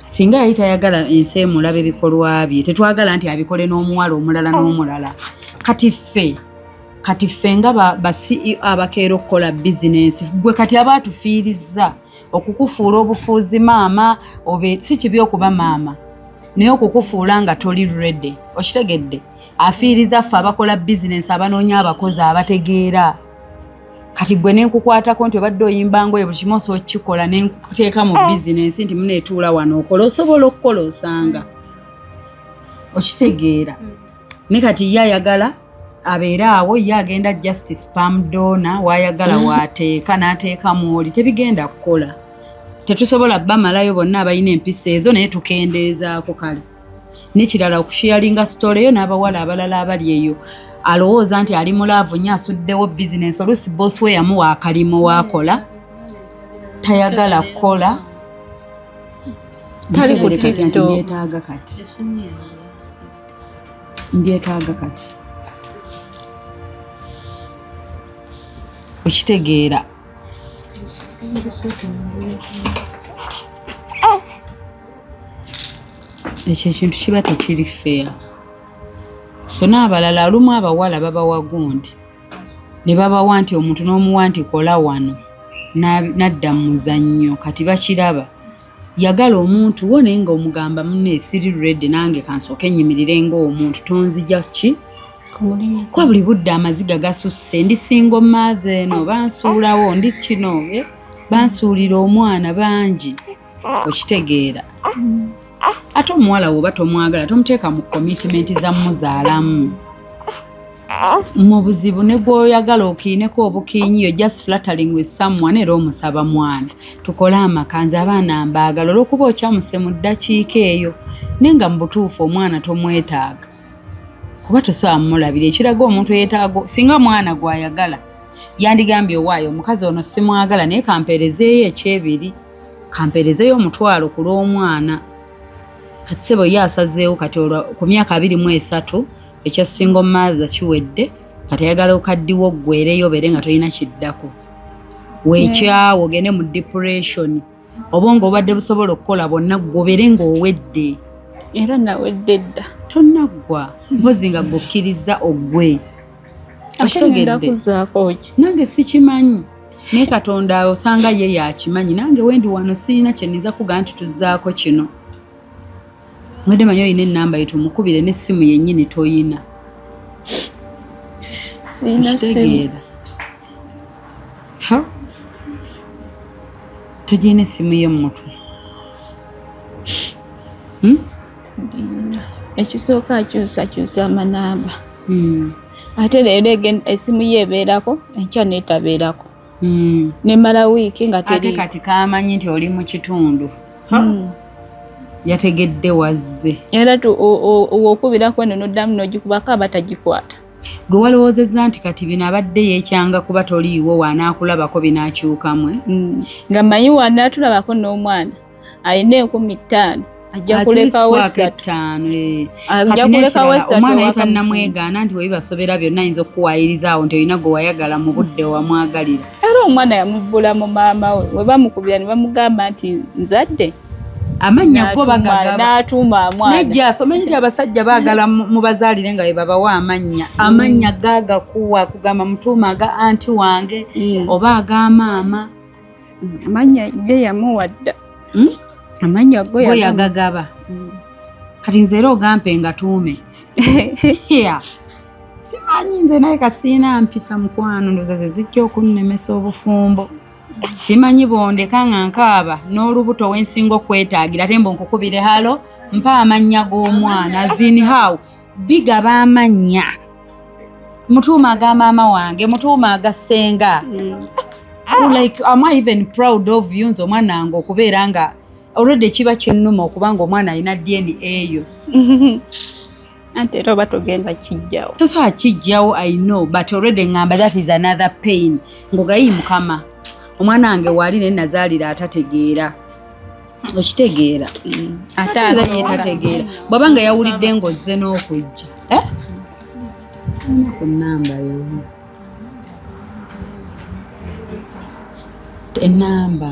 singa yali tayagala ensi emulabe ebikolwa bye tetwagala nti abikole n'omuwala omulala n'omulala kati ffe nga abakeera okukola bizinensi gwe kati aba atufiirizza okukufuula obufuuzi maama obe si kibi okuba maama naye okukufuula nga toli ready okitegedde afiiriza ffe abakola bizinensi abanoonya abakozi abategeera kati gwe nenkukwatako nti obadde oyimba ngoye buli kimu osobola okukikola nenkuteeka mu bizinensi nti muneetuula wano okola osobola okukola osanga okitegeera ne kati ye ayagala abeere awo ye agenda justice spam donor wayagala waateeka n'ateeka mwoli tebigenda kukola tetusobola bamalayo bonna abalina empisa ezo naye tukendeezaako kale nekirala okushiyalinga story eyo n'abawala abalala abali eyo alowooza nti ali mulaavu nnyo asuddewo bizinensi oluusi bosi we yamuwa akalimo waakola tayagala kukola mbyetaaga kati okitegeera ekyo ekintu kiba tekiri fair so n'abalala alumu abawala babawa gundi ne babawa nti omuntu n'omuwa nti kola wano nadda mu muzannyo kati bakiraba yagala omuntu wo naye nga omugamba munne siri ready nange kansooke nyimirire ng'omuntu tonzija ki kwa buli budde amaziga gasusse ndi single mother eno bansuulawo ndi kino bansuulira omwana bangi okitegeera ate omuwala woba tomwagala tomuteeka mu commitment za muzaalamu mu buzibu ne gw'oyagala okiineko obukiinyi yo just flattering with someone era omusaba mwana tukole amakanzi abaana mbaagala olw'okuba okyamuse mu ddakiika eyo naye nga mu butuufu omwana tomwetaaga kuba tosobola mumulabira ekiraga omuntu yeetaaga singa mwana gw'ayagala yandigambye owaayo omukazi ono simwagala naye kampeerezeeyo ekyebiri kampeerezeeyo omutwalo ku lw'omwana kati sebo ye asazeewo kati ku myaka 23 ekya single mother kiwedde kati ayagala okaddiwo ggwereyo obeere nga tolina kiddako weekyawo ogende mu depression oba ng'obadde busobola okukola bonna gwobeere ng'owedde era nawedde dda tonnaggwa mpozi nga gwokkiriza oggwe okitegedde nange sikimanyi naye Katonda osanga ye yakimanyi nange wendi wano sirina kyenniza kugaa nti tuzzaako kino mwede manyi oyina ennamba yetumukubire n'essimu yennyini toyina okitegeera togirina essimu ye mu mutwe ekisooka akyusa amanamba ate leero esimu ye ebeerako enkya neetabeerako nemala wiiki nga ate kati kamanyi nti oli mu kitundu yategedde wazze era okubirako eno noddamu n'ogikubako abatagikwata gwe walowoozezza nti kati bino abadde yeekyanga kuba toliiwo wanaakulabako binaakyukamwe nga manyi wanaatulabako n'omwana alina 5,000 ajja kulekawo 5 kati nekirala omwana yetannamwegaana nti webibasobera byonna ayinza okukuwaayiriza awo nti olina gwe wayagala mu budde wamwagalira era omwana yamubbula mu maama we we bamukubira ne bamugamba nti nzadde amanya go bagagaba n'atuuma mwana nejja asomanyi nti abasajja baagala mu bazaalire nga bebabawa amanya gagakuwa kugamba mutuuma aga anti wange oba agamaama amanya ge yamuwadda amanya go yagagaba kati nze era ogampe nga tuume simanyi nze naye kasiina mpisa mukwano ndoza ze zijja okunnemesa obufumbo simanyi bondeka nga nkaaba n'olubuto wensinga okwetaagira ate mbo nkukubire halo mpa amanya g'omwana zini hawo bigaba amanya mutuuma aga maama wange mutuuma aga ssenga like am I even proud of you nze omwana wange okubeera nga already kiba kyennuma okubanga omwana alina DNA eyo ante era oba togenda kijjawo tosobola kijjawo I know but already ngamba that is another pain ngogayi mukama omwana wange wali ne nazaalira atategeera okitegeera ate tategeera bwabanga yawulidde ng'ozze n'okujja ku nnamba yo ennamba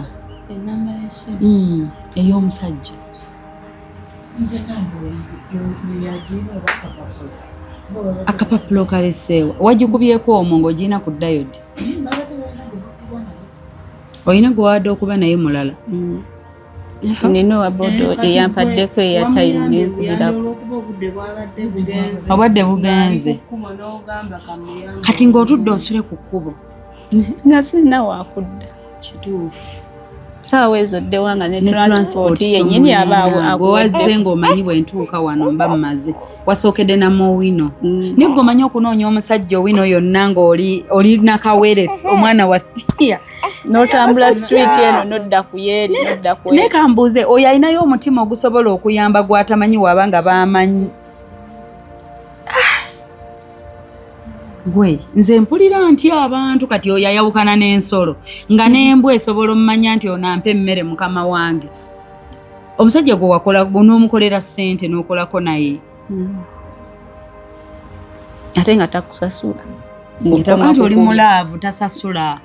ey'omusajja akapapula kaleseewa wagikubyeko omwo ng'ogirina ku dayodi olina gwe wadde okuba naye mulala nina owabodo eyampaddeko eyatayimu nenkubirako obwadde bugenze kati ng'otudde osule ku kkubo nga sirina wakudda kituufu saawa ezo ddewanga ne transport yennyini abaawo wazze ng'omanyi bwentuuka wano mba mmaze wasookedde namowino naye gwe omanyi okunoonya omusajja owino yonna ng'oli nakawere omwana wa thia n'otambula street eno nodda ku yeeri nodda ku naye kambuuze oyo alinayo omutima ogusobola okuyamba gw'atamanyi waaba nga baamanyi gwe nze mpulira nti abantu kati oyo ayawukana n'ensolo nga n'embwa esobola omumanya nti onampa emmere mukama wange omusajja gwe wakola n'omukolera ssente n'okolako naye ate nga takusasula anti oli mulaavu tasasula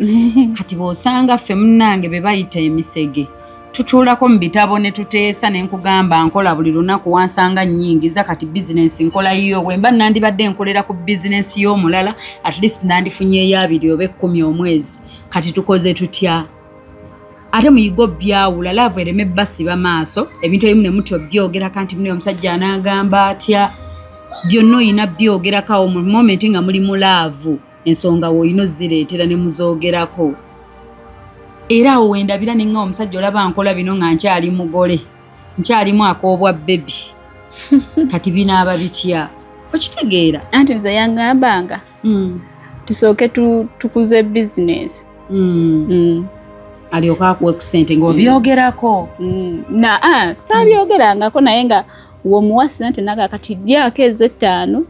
kati bw'osanga ffe munnange be bayita emisege tutuulako mu bitabo ne tuteesa ne nkugamba nkola buli lunaku wansanga nnyingiza kati bizinensi nkola yiyo bwe mba nandibadde nkolera ku bizinensi y'omulala at least nandifunyeeyo 2 oba 10 omwezi kati tukoze tutya ate muyigo byawula laavu ereme basiba maaso ebintu ebimu ne muti obyogerako nti muno omusajja anaagamba atya byonna oyina byogerako mu momenti nga muli mu laavu ensonga woyina ozireetera ne muzoogerako era awo wendabira ne nga omusajja olaba nkola bino nga nkyali mugole nkyalimu akoobwa bebi kati binaaba bitya okitegeera anti nze yangambanga tusooke tukuze bizinesi alyoka akuwe ku ssente ng'obyogerako saabyogerangako naye nga womuwa ssente naga kati lyako ezo 5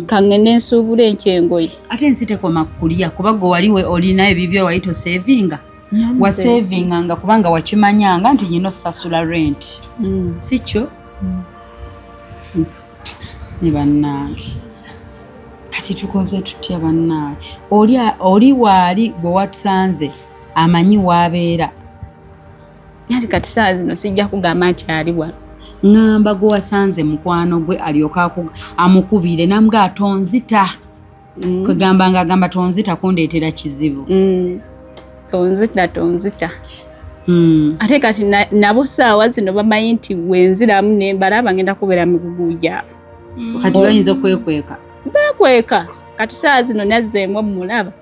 kangende nsuubula enkyengoyi ate ensi tekoma kulya kuba gwe waliwe olina ebibyo wali tosevinga wasavinganga kubanga wakimanyanga nti nyina osasula rent si kyo ne bannange kati tukoze tutya bannange oli waali gwe watusanze amanyi waabeera yali kati saa zino sijja kugamba nti ali wano ngamba gwe wasanze mukwano gwe alyoka amukubire namuga tonzita kwegamba nga agamba tonzita kundeetera kizibu tonzita ate kati nabo saawa zino bamanyi nti wenziramu nembala bagenda kubeera migugu gyabwe kati bayinza okwekweka bekweka kati saa zino nazzeemu omulaba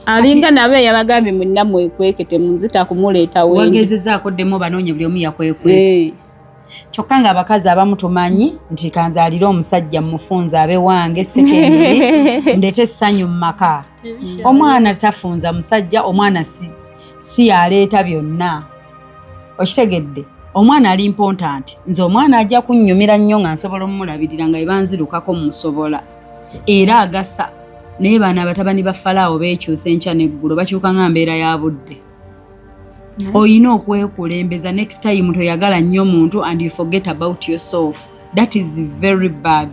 alinga nabe yabagambye munna mwekwekete munzita kumuleeta wendi wagezezaako ddemu banoonye buli omu yakwekwese kyokka nga abakazi abamu tumanyi nti kanzaalire omusajja mufunza abe wange sekendere ndeete essanyu mu maka omwana tafunza musajja omwana si yaleeta byonna okitegedde omwana ali important nze omwana ajja kunnyumira nnyo nga nsobola omulabirira nga ebanzirukako musobola era agasa naye baana abatabani ba Falaawo beekyusa enkya n'eggulo bakyuka nga mbeera ya budde oyina okwekulembeza next time toyagala nnyo muntu and you forget about yourself. That is very bad.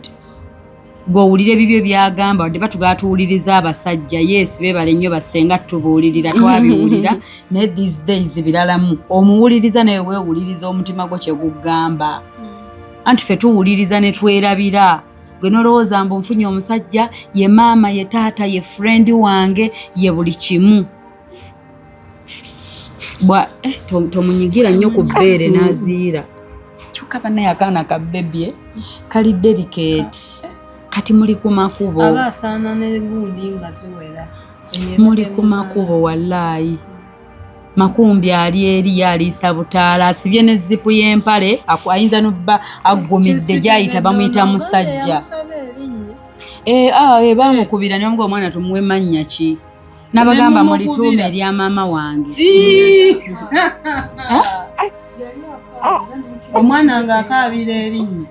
Gowulire bibyo byagamba wadde batugala tuwuliriza abasajja yes bebale nnyo basenga tubuulirira twabiwulira naye these days biralamu omuwuliriza naye weewuliriza omutima gwo kye gugamba anti ffe tuwuliriza ne twerabira gwe nolowooza mbu nfunye omusajja ye maama ye taata ye friend wange ye buli kimu bwa tomunyigira nnyo ku bbeere n'aziira kyokka bannaye akaana ka bebye kali delicate kati muli ku makubo abasaana ne gundi nga ziwera muli ku makubo wallahi makumbi ali eri yaliisa butaala asibye ne zipu y'empale ayinza nobba aggumidde gyayita bamuyita musajja bamukubira ne bamugamba omwana tumuwe mannya ki nabagamba mulituuma erya maama wange omwana nga akaabira erinnya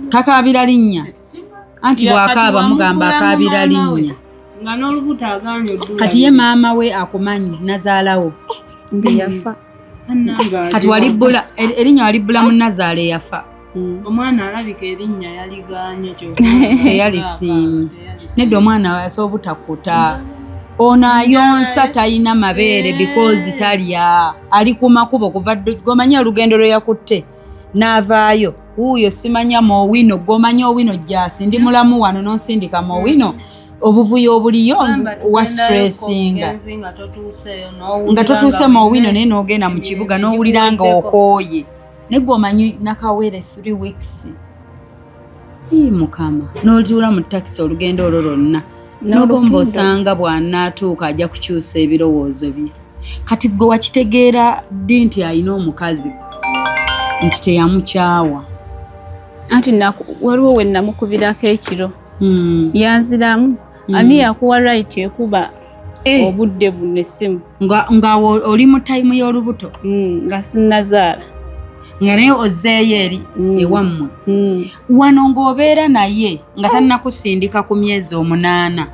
kakaabira linnya anti bw'akaaba mugamba akaabira linnya nga n'olubuto agaanye kati ye maama we akumanyi nazaalawo yafa kati walibbula erinnya walibbula mu nazaala eyafa omwana alabika erinnya yaliganye eyalisiimi nedda omwana asobola obutakuta ono ayonsa talina mabeere because talya ali ku makubo kuva gomanya olugendo lwe yakutte n'avaayo wuuyo simanya Mowino gomanya Owino jasi ndi mulamu wano nonsindika Mowino obuvuyo obuliyo wa stressinga nga totuuse Mowino naye n'ogenda mu kibuga n'owulira nga okooye ne gomanyi nakawere 3 weeks mukama n'otuula mu taxi olugendo olwo lwonna n'ogomba osanga bw'anaatuuka ajja kukyusa ebirowoozo bye kati gwe wakitegeera ddi nti alina omukazi nti teyamukyawa anti waliwo we namukubirako ekiro yanziramu ani yakuwa right ekuba obudde buno essimu nga oli mu tayimu y'olubuto nga sinnazaala nga naye ozzeeyo eri ewammwe wano ng'obeera naye nga tannakusindika ku myezi 8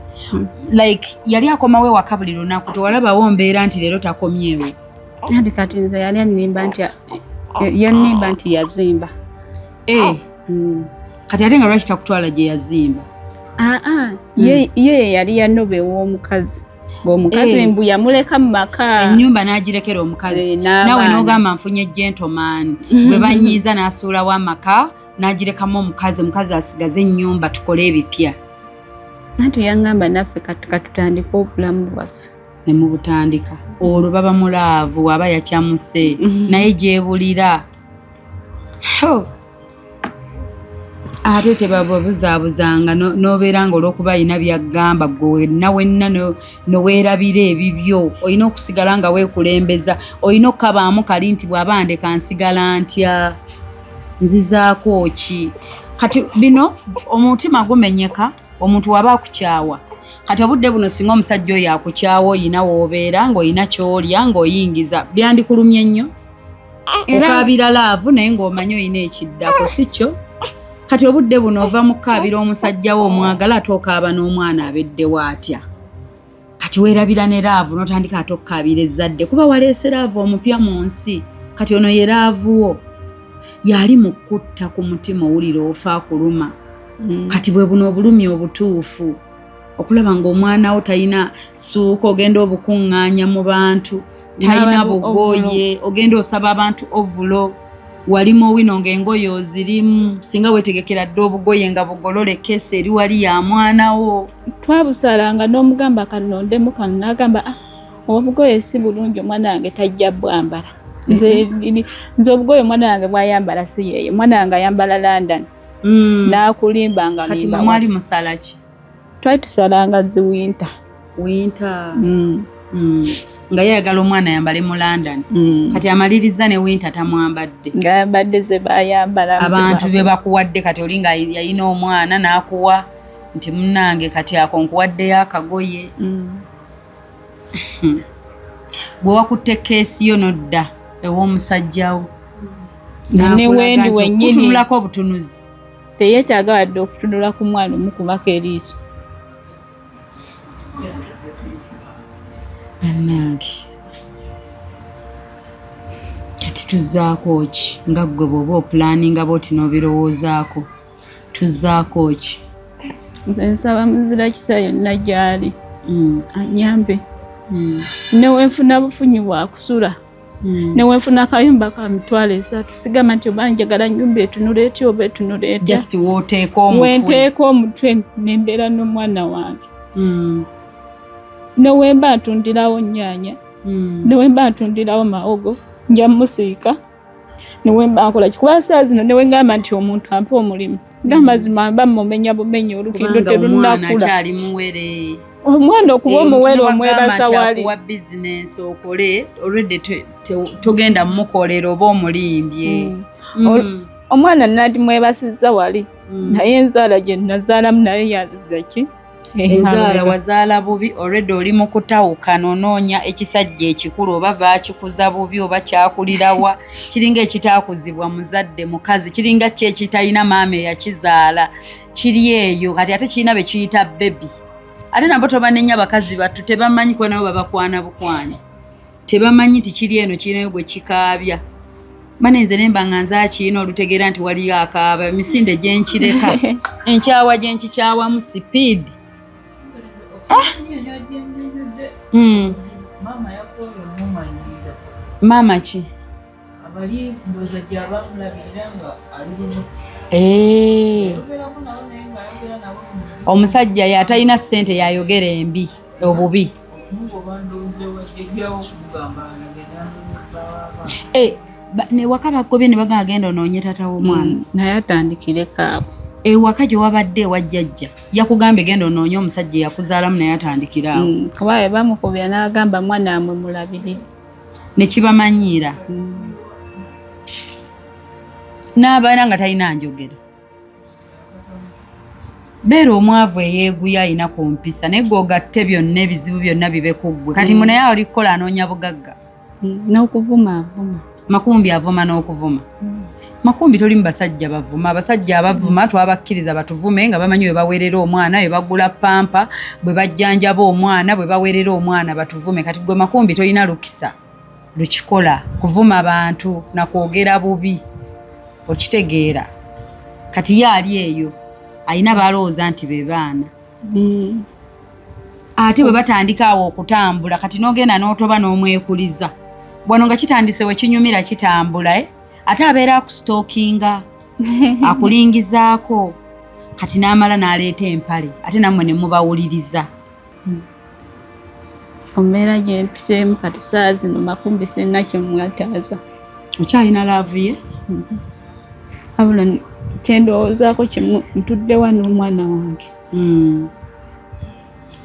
like yali akomawo ewaka buli lunaku tewalabawo mbeera nti leero takomyewo anti kati nze yali yannimba nti yazimba kati ate nga lwaki takutwala gye yazimba ye yali yanoba ew'omukazi ng'omukazi mbu yamuleka mu maka ennyumba n'agirekera omukazi nawe n'ogamba nfunye gentleman bwe banyiiza n'asuulawo amaka n'agirekamu omukazi asigaze ennyumba tukole ebipya anti yangamba naffe katutandika obulamu bwaffe ne mubutandika olwo baba mulaavu aba yakyamuse naye gyebulira ate tebabuzaabuzanga n'obeera nga olw'okuba alina byagamba gwe wenna noweerabira ebibyo olina okusigala nga weekulembeza olina okukabaamu kali nti bw'aba ndeka nsigala ntya nzizaako ki kati bino omutima gumenyeka omuntu waba akukyawa kati obudde buno singa omusajja oyo akukyawa oyina w'obeera ng'olina ky'olya ng'oyingiza byandikulumye nnyo okaabira laavu naye ng'omanyi olina ekiddako si kyo kati obudde buno ova mu kkaabira omusajja wo omwagala ate okaaba n'omwana abeddewo atya kati weerabira ne laavu n'otandika ate okkaabira ezzadde kuba waleese laavu omupya mu nsi kati ono ye laavu wo yali mu kutta ku mutima owulira ofa kuluma kati bwe buno obulumi obutuufu okulaba ng'omwana wo talina ssuuka ogenda obukuŋŋaanya mu bantu talina bugoye ogenda osaba abantu ovulo wali Mowino ng'engoye ozirimu singa weetegekera dde obugoye nga bugolole kese eri wali ya mwana wo twabusalanga n'omugamba kanondemu kano n'agamba obugoye si bulungi omwana wange tajja bwambala nze obugoye omwana wange bwayambala si yeeyo omwana wange ayambala London n'akulimba nga kati mwali musala ki twali tusalanga ziwinta winter nga yayagala omwana yambale mu London kati amaliriza ne winter tamwambadde ngayambadde ze bayambala abantu be bakuwadde kati oli nga yayina omwana n'akuwa nti munnange kati ako nkuwaddeyo akagoye bwe wakutte keesi yo nodda ew'omusajjawo ne wendi wennyini kutunulako obutunuzi teyeetaaga wadde okutunula ku mwana omukubako eriiso bannange kati tuzzaako ki nga ggwe bw'oba opulaninga bwoti n'obirowoozaako tuzzaako ki nze nsaba muzira kisa yonna gy'ali anyambe newenfuna bufunyi bwa kusula newenfuna akayumba ka mitwalo 3 sigama nti oba njagala nnyumba etunula etya oba etunula etya just wenteeka omutwe nembeera n'omwana wange newemba ntundirawo nnyaanya newemba ntundirawo mawogo nja musiika newemba nkola kikuba saa zino newengamba nti omuntu ampa omulimu ng'amazima mba mumenya bumenya olutindo terunakula omwana okuba omuwere omwebaza wali wa bizinesi okole already togenda mumukolera oba omulimbye omwana nandi mwebasizza wali naye enzaala gye nazaalamu naye yanziza ki enzaala wazaala bubi already oli mu kutawukana onoonya ekisajja ekikulu oba baakikuza bubi oba kyakulirawa kiringa ekitaakuzibwa muzadde mukazi kiringa ki ekitalina maama eyakizaala kiri eyo kati ate kirina be kiyita bebi ate nabo tobanenya bakazi battu tebamanyi kuba nabo babakwana bukwanya tebamanyi ti kiri eno kirinayo gwe kikaabya banenze nemba nga nzaakirina olutegeera nti waliyo akaaba emisinde gye nkireka enkyawa gye nkikyawamu sipiidi maama ki abali ndoza gyabamulabirira nga alimu omusajja yatalina ssente yayogera embi obubi newaka bagobye ne bagagenda onoonye tata w'omwana naye atandikireko abo ewaka gye wabadde ewa jjajja yakugambe genda onoonye omusajja yakuzaalamu naye atandikira awo kuba bamukubya n'agamba mwana amwe mulabirire ne kibamanyiira n'abaana nga talina njogera beera omwavu eyeeguya ayina ku mpisa naye g'ogatte byonna ebizibu byonna bibe ku ggwe kati munaye oli kukola anoonya bugagga n'okuvuma avuma makumbi avuma n'okuvuma makumbi toli mu basajja bavuma abasajja abavuma twabakkiriza batuvume nga bamanyi bwe baweerera omwana bwe bagula pampa bwe bajjanjaba omwana bwe baweerera omwana batuvume kati gwe makumbi tolina lukisa lukikola kuvuma abantu nakwogera bubi okitegeera kati ye ali eyo ayina balowooza nti be baana ate bwe batandika awo okutambula kati n'ogenda n'otoba n'omwekuliza bwano nga kitandise we kinyumira kitambula ate abeera akusitookinga akulingizaako kati n'amala n'aleeta empale ate nammwe ne mubawuliriza ombeera gyempiseemu kati saa zino makumbi sirina kyemwetaaza okyalina laavu ye abula kyendowoozaako kimu ntudde wano omwana wange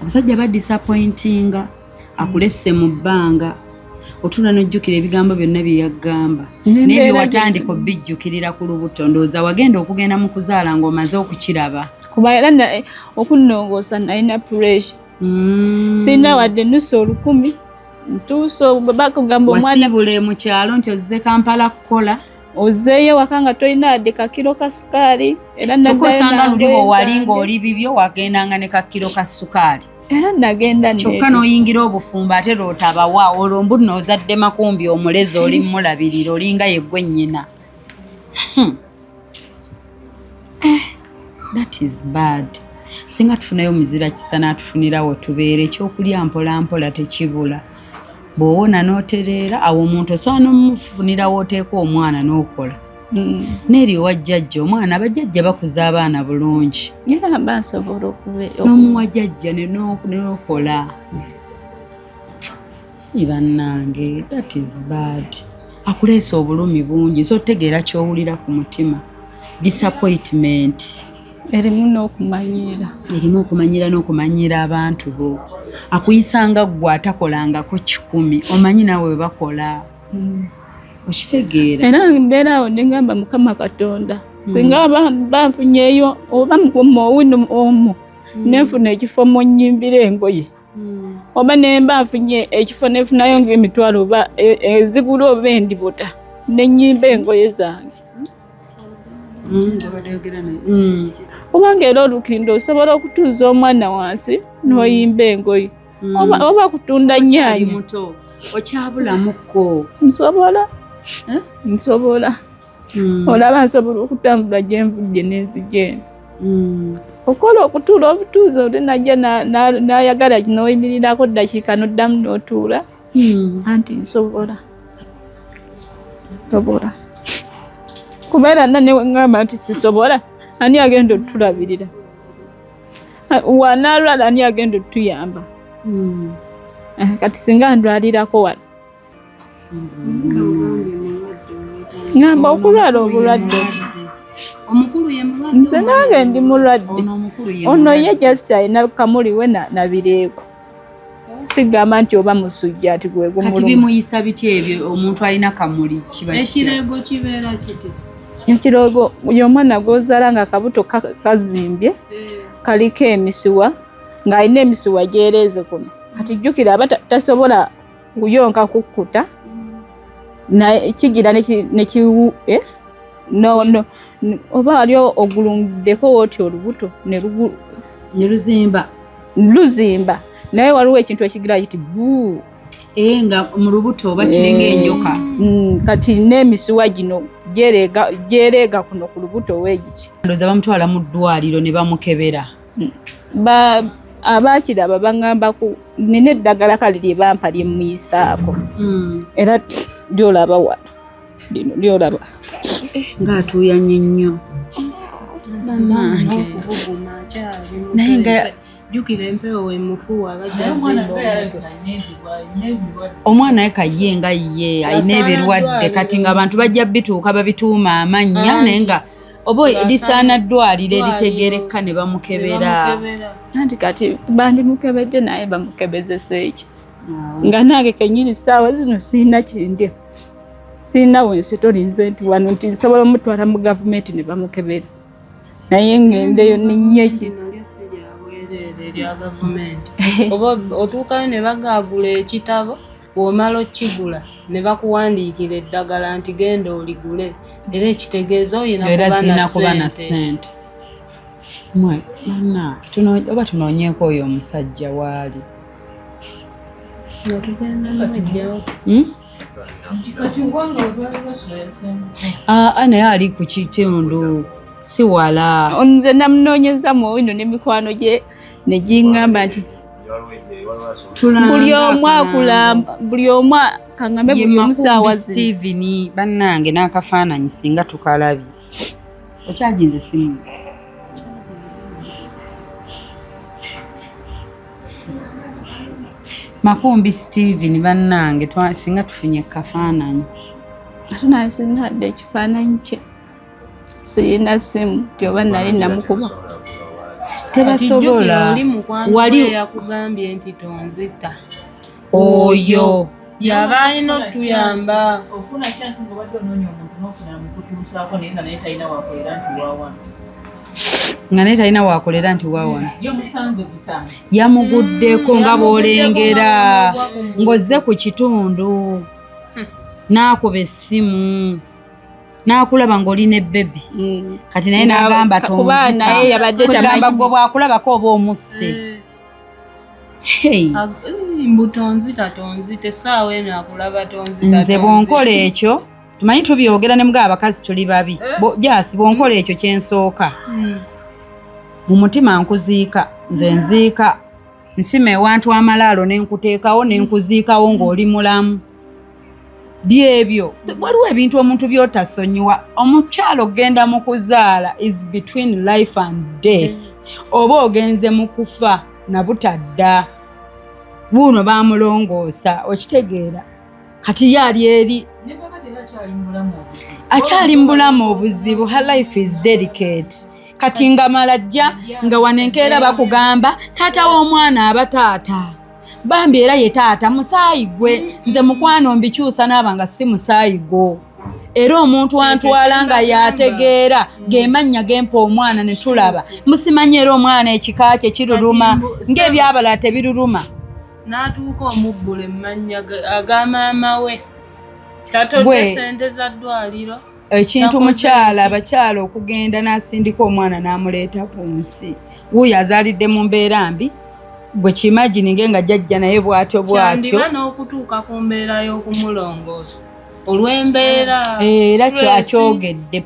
abasajja badisappointinga akulesse mu bbanga otula n'ojjukira ebigambo byonna bye yaggamba naye byewatandika obijjukirira ku lubuto ndowooza wagenda okugenda mu kuzaala ng'omaze okukiraba kuba era okunnongoosa nalina puresha sirina wadde nusu 10 ntuuse bwe bakugamba omwana wasiibule mu kyalo nti ozze Kampala kukola ozeeyo waka nga tolina wadde kakiro ka sukaali era kyokosanga luli bwe wali ng'oli bibyo wagendanga ne kakiro ka sukaali era nagenda kyokka n'oyingira obufumbo ate lw'otabawa olwo mbu n'ozadde makumbi omulezi oli mulabirira olinga yeggwe nnyina that is bad singa tufunayo muzira kisa n'atufunirawo tubeere ekyokulya mpola mpola tekibula bw'owona n'otereera awo omuntu osobola n'omufunirawo oteeka omwana n'okola neeri owa jjajja omwana abajjajja bakuza abaana bulungi era mba nsobola n'omuwa jjajja n'okola bannange that is bad akuleesa obulumi bungi so otegeera ky'owulira ku mutima disappointment erimu n'okumanyira n'okumanyira abantu bo akuyisanga gwe atakolangako 10 omanyi nawe we bakola okitegeera era mbeera awo nengamba Mukama Katonda singa banfunyeeyo oba muwino omu nenfuna ekifo mu nnyimbira engoye oba nemba nfunye ekifo nefunayo ng'emitwalo oba ezigula oba endibota nenyimba engoye zange obanga era olukindo osobola okutuuza omwana wansi n'oyimba engoye oba kutunda nnyaanya okyabulamuko nsobola olaba nsobola okutambula gye nvudde n'enzija eno okola okutuula obutuuzi oli najja n'ayagala n'oyimirirako ddakiika n'oddamu n'otuula anti nsobola kubeera newe ngamba nti sisobola ani agenda otulabirira wanalwala ani agenda otuyamba kati singa ndwalirako wano ngamba okulwala obulwadde nze nange ndi mulwadde ono ye just alina kamuliwe nabireeko sigamba nti oba musujja ati kati bimuyisa biti ebyo omuntu alina kamuli ekirego kibeera kiti ekiroogo y'omwana gw'ozaala nga akabuto kazimbye kaliko emisuwa ng'alina emisuwa gyereeze kuno kati jjukira aba tasobola kuyonka kukkuta kigira nekiwu oba wali ogulunguddeko wooti olubuto luzimba naye waliwo ekintu ekigira kiti buu nga mu lubuto oba kiringa enjoka kati n'emisuwa gino gyereega kuno ku lubuto weegiti ndowooza bamutwala mu ddwaliro ne bamukebera abaakiraba baŋŋambaku nina eddagala kale lye bampa lyemuyisaako era lyolaba wano lino lyolaba ng'atuuyanye nnyo naye nga jjukira empewo wemufuuwa omwana we kaye nga ye alina ebirwadde kati ng'abantu bajja bituuka babituuma amannya naye nga oba lisaana ddwaliro eritegerekka ne bamukebera anti kati bandimukebedde naye bamukebezesa eki nga nange kenyini ssaawa zino sirina kyendya sirina wensi tolinze nti wano nti nsobola omutwala mu gavumenti ne bamukebera naye ngendeyo ninnyeki erya gavumenti oba otuukayo ne bagaagula ekitabo bw'omala okigula ne bakuwandiikira eddagala nti genda oligule era ekitegeeza oyina kuba na ssente oba tunoonyeeko oyo omusajja waali naye ali ku kitundu si wala nze namunoonyeza muwino n'emikwano gye ne giŋŋamba nti buli omu kaŋŋambe buli omu saawa zino Steven bannange n'akafaananyi singa tukalabye okyaginze simu Makumbi Steven bannange singa tufunye kafaananyi ate naye sinadde ekifaananyi kye sirina simu ti oba nali namukuba tebasobola wali yakugambye nti tonzita oyo yaba alina otuyamba ofuna chance ng'obadde onoonya omuntu n'ofuna mukutuusaako naye nga naye talina wakolera nti waawano nga naye talina wakolera nti waawano yamusanze busanze yamuguddeko nga bw'olengera ng'ozze ku kitundu n'akuba essimu n'akulaba ng'olina ebbebi kati naye n'agamba tonzita gwe bw'akulabako oba omusse mbu tonzita essaawa eno akulaba tonzita nze bw'onkola ekyo tumanyi tubyogera ne mugaba abakazi tuli babi jasi bw'onkola ekyo kyensooka mu mutima nkuziika nze nziika nsima ewantu amalaalo nenkuteekawo nenkuziikawo ng'oli mulamu byebyo waliwo ebintu omuntu by'otasonyiwa omukyalo ogenda mu kuzaala is between life and death oba ogenze mu kufa nabutadda buno bamulongoosa okitegeera kati yaali eri akyali mu bulamu obuzibu her life is delicate kati nga malajja nga wanenkeera bakugamba taata w'omwana aba taata bambi era ye taata musaayi gwe nze mukwano mbikyusa naaba nga si musaayi gwo era omuntu antwala nga yategeera gemannya gempa omwana ne tulaba musimanyi era omwana ekika kye kiruluma ng'ebyabala tebiruluma n'atuuka omubbula emmanya aga maama we tatodde sente za ddwaliro ekintu mukyala abakyala okugenda n'asindika omwana n'amuleeta ku nsi wuuyo azaalidde mu mbeera mbi gwe kimagininge nga jjajja naye bw'atyo kyandiba n'okutuuka ku mbeera y'okumulongoosa olw'embeera era kyakyogedde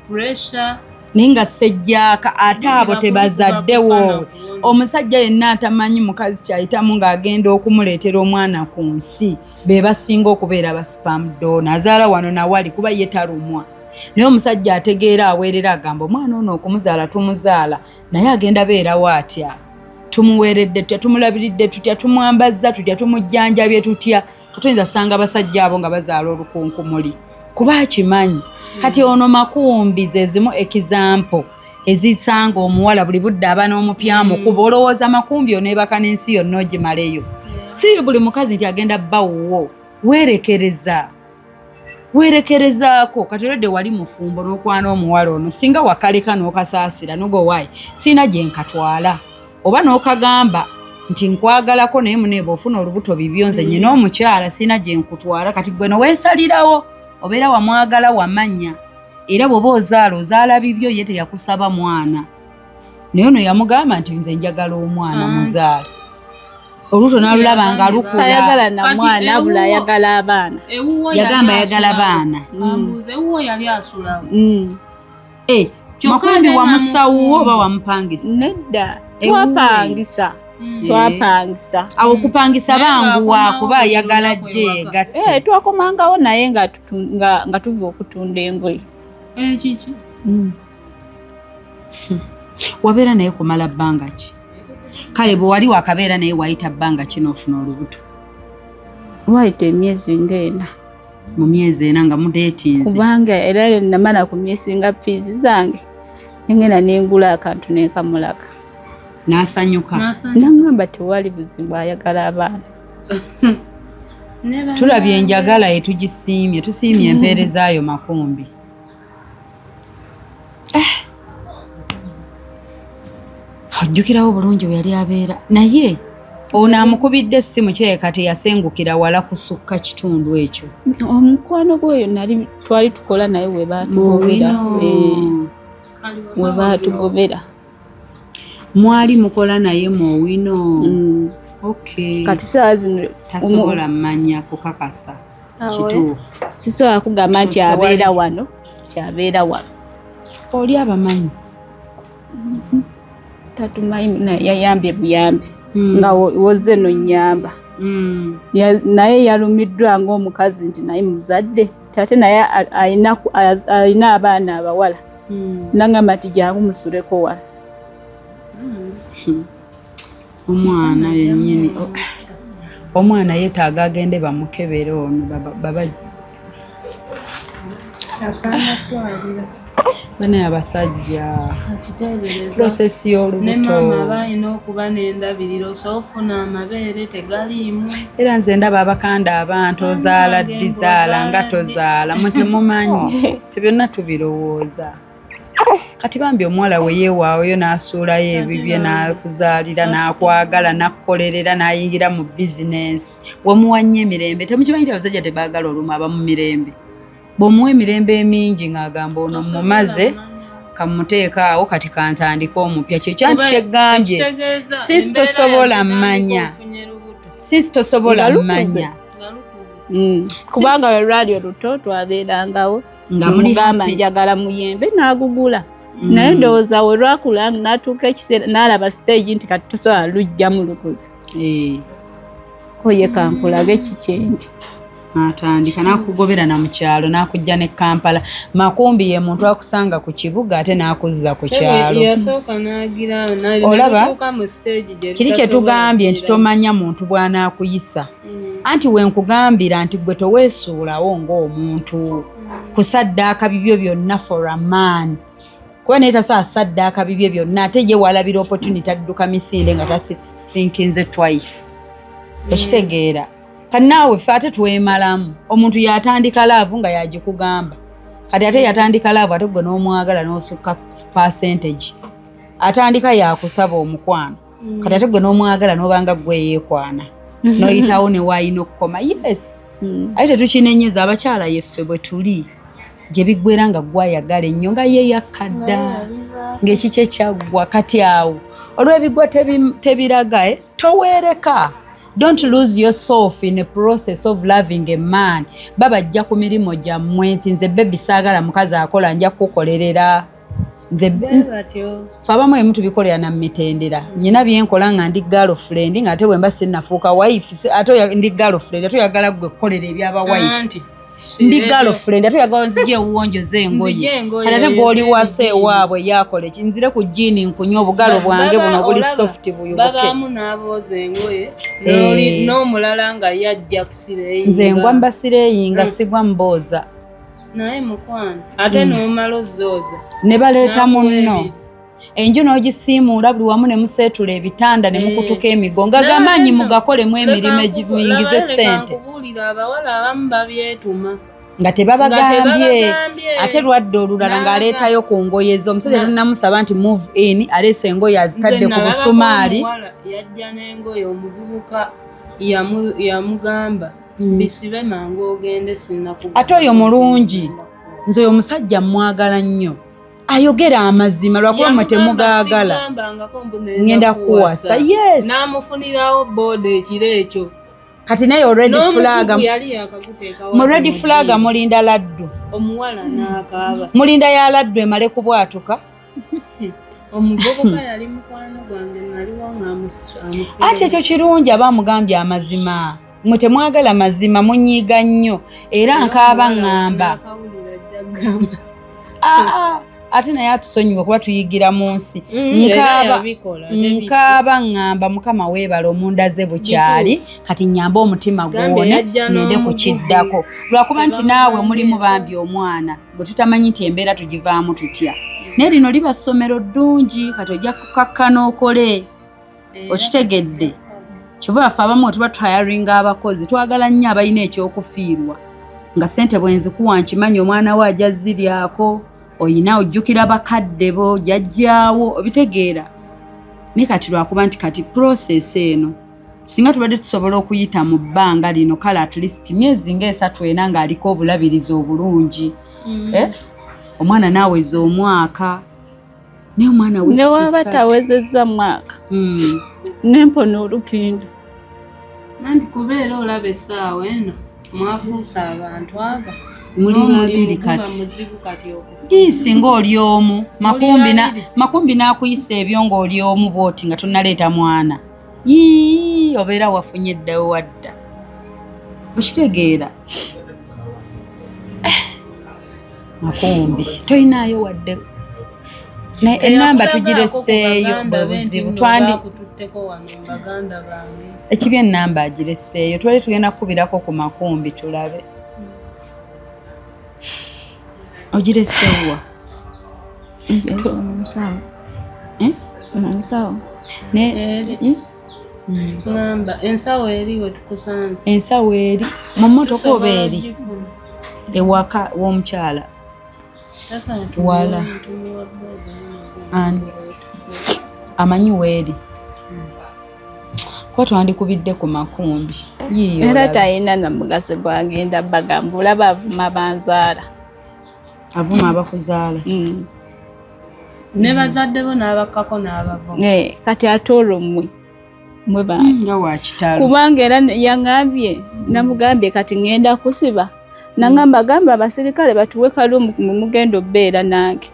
pressure naye nga sejjaaka ate abo tebazadde woowe omusajja yenna atamanyi mukazi kyayitamu ng'agenda okumuleetera omwana ku nsi be basinga okubeera ba spam donor azaala wano nawali kuba ye talumwa naye omusajja ategeera aweerera agamba omwana ono okumuzaala tumuzaala naye agenda beerawo atya tumuweeredde tutya tumulabiridde tutya tumwambazza tutya tumujjanjabye tutya tutuyinza sanga abasajja abo nga bazaala olukunkumuli kuba akimanyi kati ono makumbi ze zimu ekizampo ezisanga omuwala buli budde aba n'omupyamu kuba olowooza makumbi oneebaka n'ensi yonna ogimaleyo si buli mukazi nti agenda bbawuwo weerekerezaako kati olwedde wali mufumbo n'okwana omuwala ono singa wakaleka n'okasaasira nogowaayi siina gye nkatwala oba n'okagamba nti nkwagalako naye muneeba ofuna olubuto bibyo nze nyina omukyala siina gye nkutwala kati gwe noweesalirawo obeera wamwagala wamanya era bw'oba ozaala bibyo ye teyakusaba mwana naye ono yamugamba nti nze njagala omwana muzaala olubuto n'alulaba nga lukula na mwana bula ayagala abaana yagamba ayagala baana ambuuze ewuwo yali asulawo makumbi wamusawuwo oba wamupangisa nedda twapangisa awo kupangisa banguwa kuba ayagala gye gatte twakomangawo naye nga tuva okutunda engoye kiki wabeera naye kumala bbanga ki kale bwe wali wakabeera naye wayita bbanga ki n'ofuna olubuto wayita emyezi ng'ena mu myezi ena nga mudeetinze kubanga era namala ku myezi nga piizi zange nengenda nengula akantu nekamulaka n'asanyuka nangamba tewali buzibu ayagala abaana tulabye enjagala yetugisiimye tusiimye empeerezaayo makumbi ojjukirawo bulungi we yali abeera naye ono amukubidde essimu kireka teyasengukira wala kusukka kitundu ekyo omukwano gweyo nali twali tukola naye webaatugobera mwali mukola naye Mowino okay kati saa zino tasobola mmanya kukakasa kituufu sisobola kugamba nti abeera wano kyabeera wano oli abamanyi tatumanyi yayambye buyambi nga wozze no nnyamba naye yalumiddwa ng'omukazi nti naye muzadde tate naye alina abaana abawala nangamba nti jangu musuleko wala omwana yennyini omwana yeetaaga agende bamukebere ono banaye abasajja prosesi y'olubuto ne maama balina okuba n'endabiriro soofuna amabeere tegaliimu era nze ndaba abakanda abantu ozaala ddizaala nga tozaala mutemumanyi tebyonna tubirowooza kati bambi omuwala we yeewaawoyo n'asuulayo ebibye n'akuzaalira n'akwagala n'akkolerera n'ayingira mu bizinensi wamuwa nnyo emirembe temukimanyi nti abasajja tebaagala oluma aba mu mirembe bw'omuwa emirembe emingi ng'agamba ono mumaze kamuteekaawo kati kantandika omupya kyo kyanti kyeggambye sinsi tosobola mmanya kubanga we lwali oluto twabeerangawo nga mugamba njagala muyembe n'agugula naye ndowooza we lwakula n'atuuka ekiseera n'alaba stage nti kati tosobola lujja mu lukuzi koye kankulage kikyendi atandika n'akugobera na mu kyalo n'akujja ne Kampala makumbi ye muntu akusanga ku kibuga ate n'akuzza ku kyalo olaba kiri kye tugambye nti tomanya muntu bw'anaakuyisa anti we nkugambira nti gwe toweesuulawo ng'omuntu kusaddaaka bibyo byonna for a man kuba naye tasobola saddaaka bibye byonna ate ye walabira opportunity adduka misinde nga tathinkinze twice okitegeera kati naawe ffe ate twemalamu omuntu yatandika laavu nga yagikugamba kati ate yatandika laavu ate gwe n'omwagala n'osukka percentage atandika yakusaba omukwano kati ate gwe n'omwagala n'obanga gwe yeekwana noyitawo ne waayina okukoma yes ate tetukinenyeza abakyala yeffe bwe tuli gye biggwera nga gwayagala ennyo nga ye yakkadda ng'ekiki ekyaggwa kati awo olw'ebigwa tebiraga toweereka. Don't lose yourself in a process of loving a man. Baba jja ku mirimu gyammwe nti nze bebi saagala mukazi akola nja kukolerera nze abamu emu tubikolera na mitendera nyina byenkola nga ndi girlfriend nga ate bwemba sinnafuuka wife ate ndi girlfriend ate oyagala gwe kukolera ebyaba wife ndi girlfriend ate oyagala nzije ewuwonjoza engoye kati ate gw'oli wase ewaabwe yakola ekinzire ku jiini nkunywa obugalo bwange buno buli soft buyubuke babamu n'abooza engoye n'omulala nga yajja kusireeyinga nze ngwa mbasireeyinga sigwa mbooza naye mukwano ate n'omala ozzooza ne baleeta munno enju n'ogisiimuula buli wamu ne museetula ebitanda ne mukutuka emigongo ag'amaanyi mugakolemu emirimu muyingize ssente kubuulira abawala abamu babyeetuma nga tebabagambye ate lwadde olulala ng'aleetayo ku ngoye ze omusajja tenamusaba nti move in aleese engoye azitadde ku busumaali yajja n'engoye omuvubuka yamugamba bisibe mangu ogende sinnakuba ate oyo mulungi nze oyo omusajja mwagala nnyo ayogera amazima lwakuba mwe temugaagala ngenda kuwasa yes n'amufunirawo booda ekiro ekyo kati naye mu red flag mulinda laddu omuwala n'akaaba mulinda ya laddu emale kubwatuka omuvubuka yali mukwano gwange naliwo ng'amufuna ati ekyo kirungi aba mugambye amazima mwe temwagala mazima munyiiga nnyo era nkaaba ŋŋamba ate naye atusonyiwe kuba tuyigira mu nsi nkaaba ŋŋamba mukama weebala omunda ze bukyali kati nnyambe omutima gwone ngende kukiddako lwakuba nti naawe mulimu bambi omwana gwe tutamanyi nti embeera tugivaamu tutya naye lino liba ssomero ddungi kati ojja kukakkana okole okitegedde kyova baffe abamu we tuba tuhayaringa abakozi twagala nnyo abalina ekyokufiirwa nga ssente bwenzikuwa nkimanyi omwana we ajja ziryako oyina ojjukira bakadde bo jajjaawo obitegeera naye kati lwakuba nti kati process eno singa tubadde tusobola okuyita mu bbanga lino kale at least myezi ng'esatu ena ng'aliko obulabirizi obulungi omwana naaweza omwaka naye omwana newaba tawezezza mwaka nempona olupindu nanti kubeera olaba essaawa eno mwafuusa abantu abo muli babiri kati singa oli omu makumbi n'akuyisa ebyo ng'oli omu booti nga tonnaleeta mwana obeera wafunye eddawo wadda okitegeera makumbi toyinaayo wadde enamba tugireseeyo bwe buzibu ekibi enamba agireseeyo twali tugenda kukubirako ku makumbi tulabe ogireseewa ensawo eri we tukusanze ensawo eri mu mmotoka oba eri ewaka w'omukyala wala amanyi weeri kuba twandikubidde ku makumbi era talina na mugaso gwagenda bagamba olaba avuma banzaala avuma abakuzaala ne bazadde bo n'abakkako n'abavo kati ate olwo mwe bange nga wakitalo kubanga era yaŋŋambye namugambye kati ŋŋenda kusiba naŋŋamba gamba abasirikale batuwe kalumu mugenda obbeera nange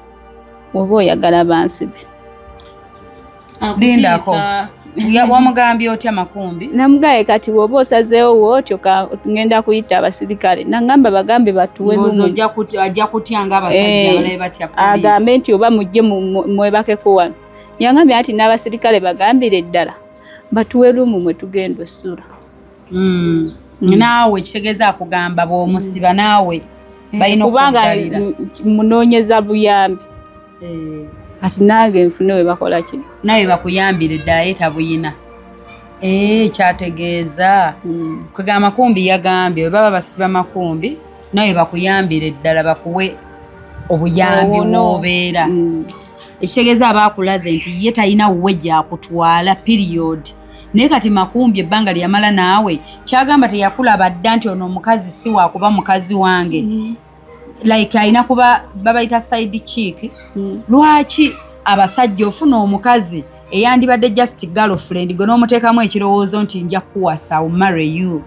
oba oyagala bansibe lindako wamugambye otya makumbi namugaye kati woba osazeewo wootyo ŋŋenda kuyita abasirikale naŋŋamba bagambe batuwe ajja kutya nga abasajja abalabe batya poliisi agambe nti oba mujje mwebakeko wano yaŋŋambye nti n'abasirikale bagambire ddala batuwe lumu mwe tugenda essula naawe kitegeeza akugamba bw'omusiba naawe balina okubanga munoonyeza buyambi kati nange nfune we bakola ki nawe bakuyambire ddala yetabuyina kyategeeza kwega amakumbi yagambye we baba basiba makumbi nawe bakuyambire ddala bakuwe obuyambi wobeera ekitegeeza abakulaze nti ye talina wuwe gyakutwala period naye kati makumbi ebbanga lyamala naawe kyagamba teyakulaba dda nti ono omukazi si wakuba mukazi wange like alina kuba babayita side chick lwaki abasajja ofuna omukazi eyandibadde just girlfriend gwe n'omuteekamu ekirowoozo nti nja kuwasa I'll marry you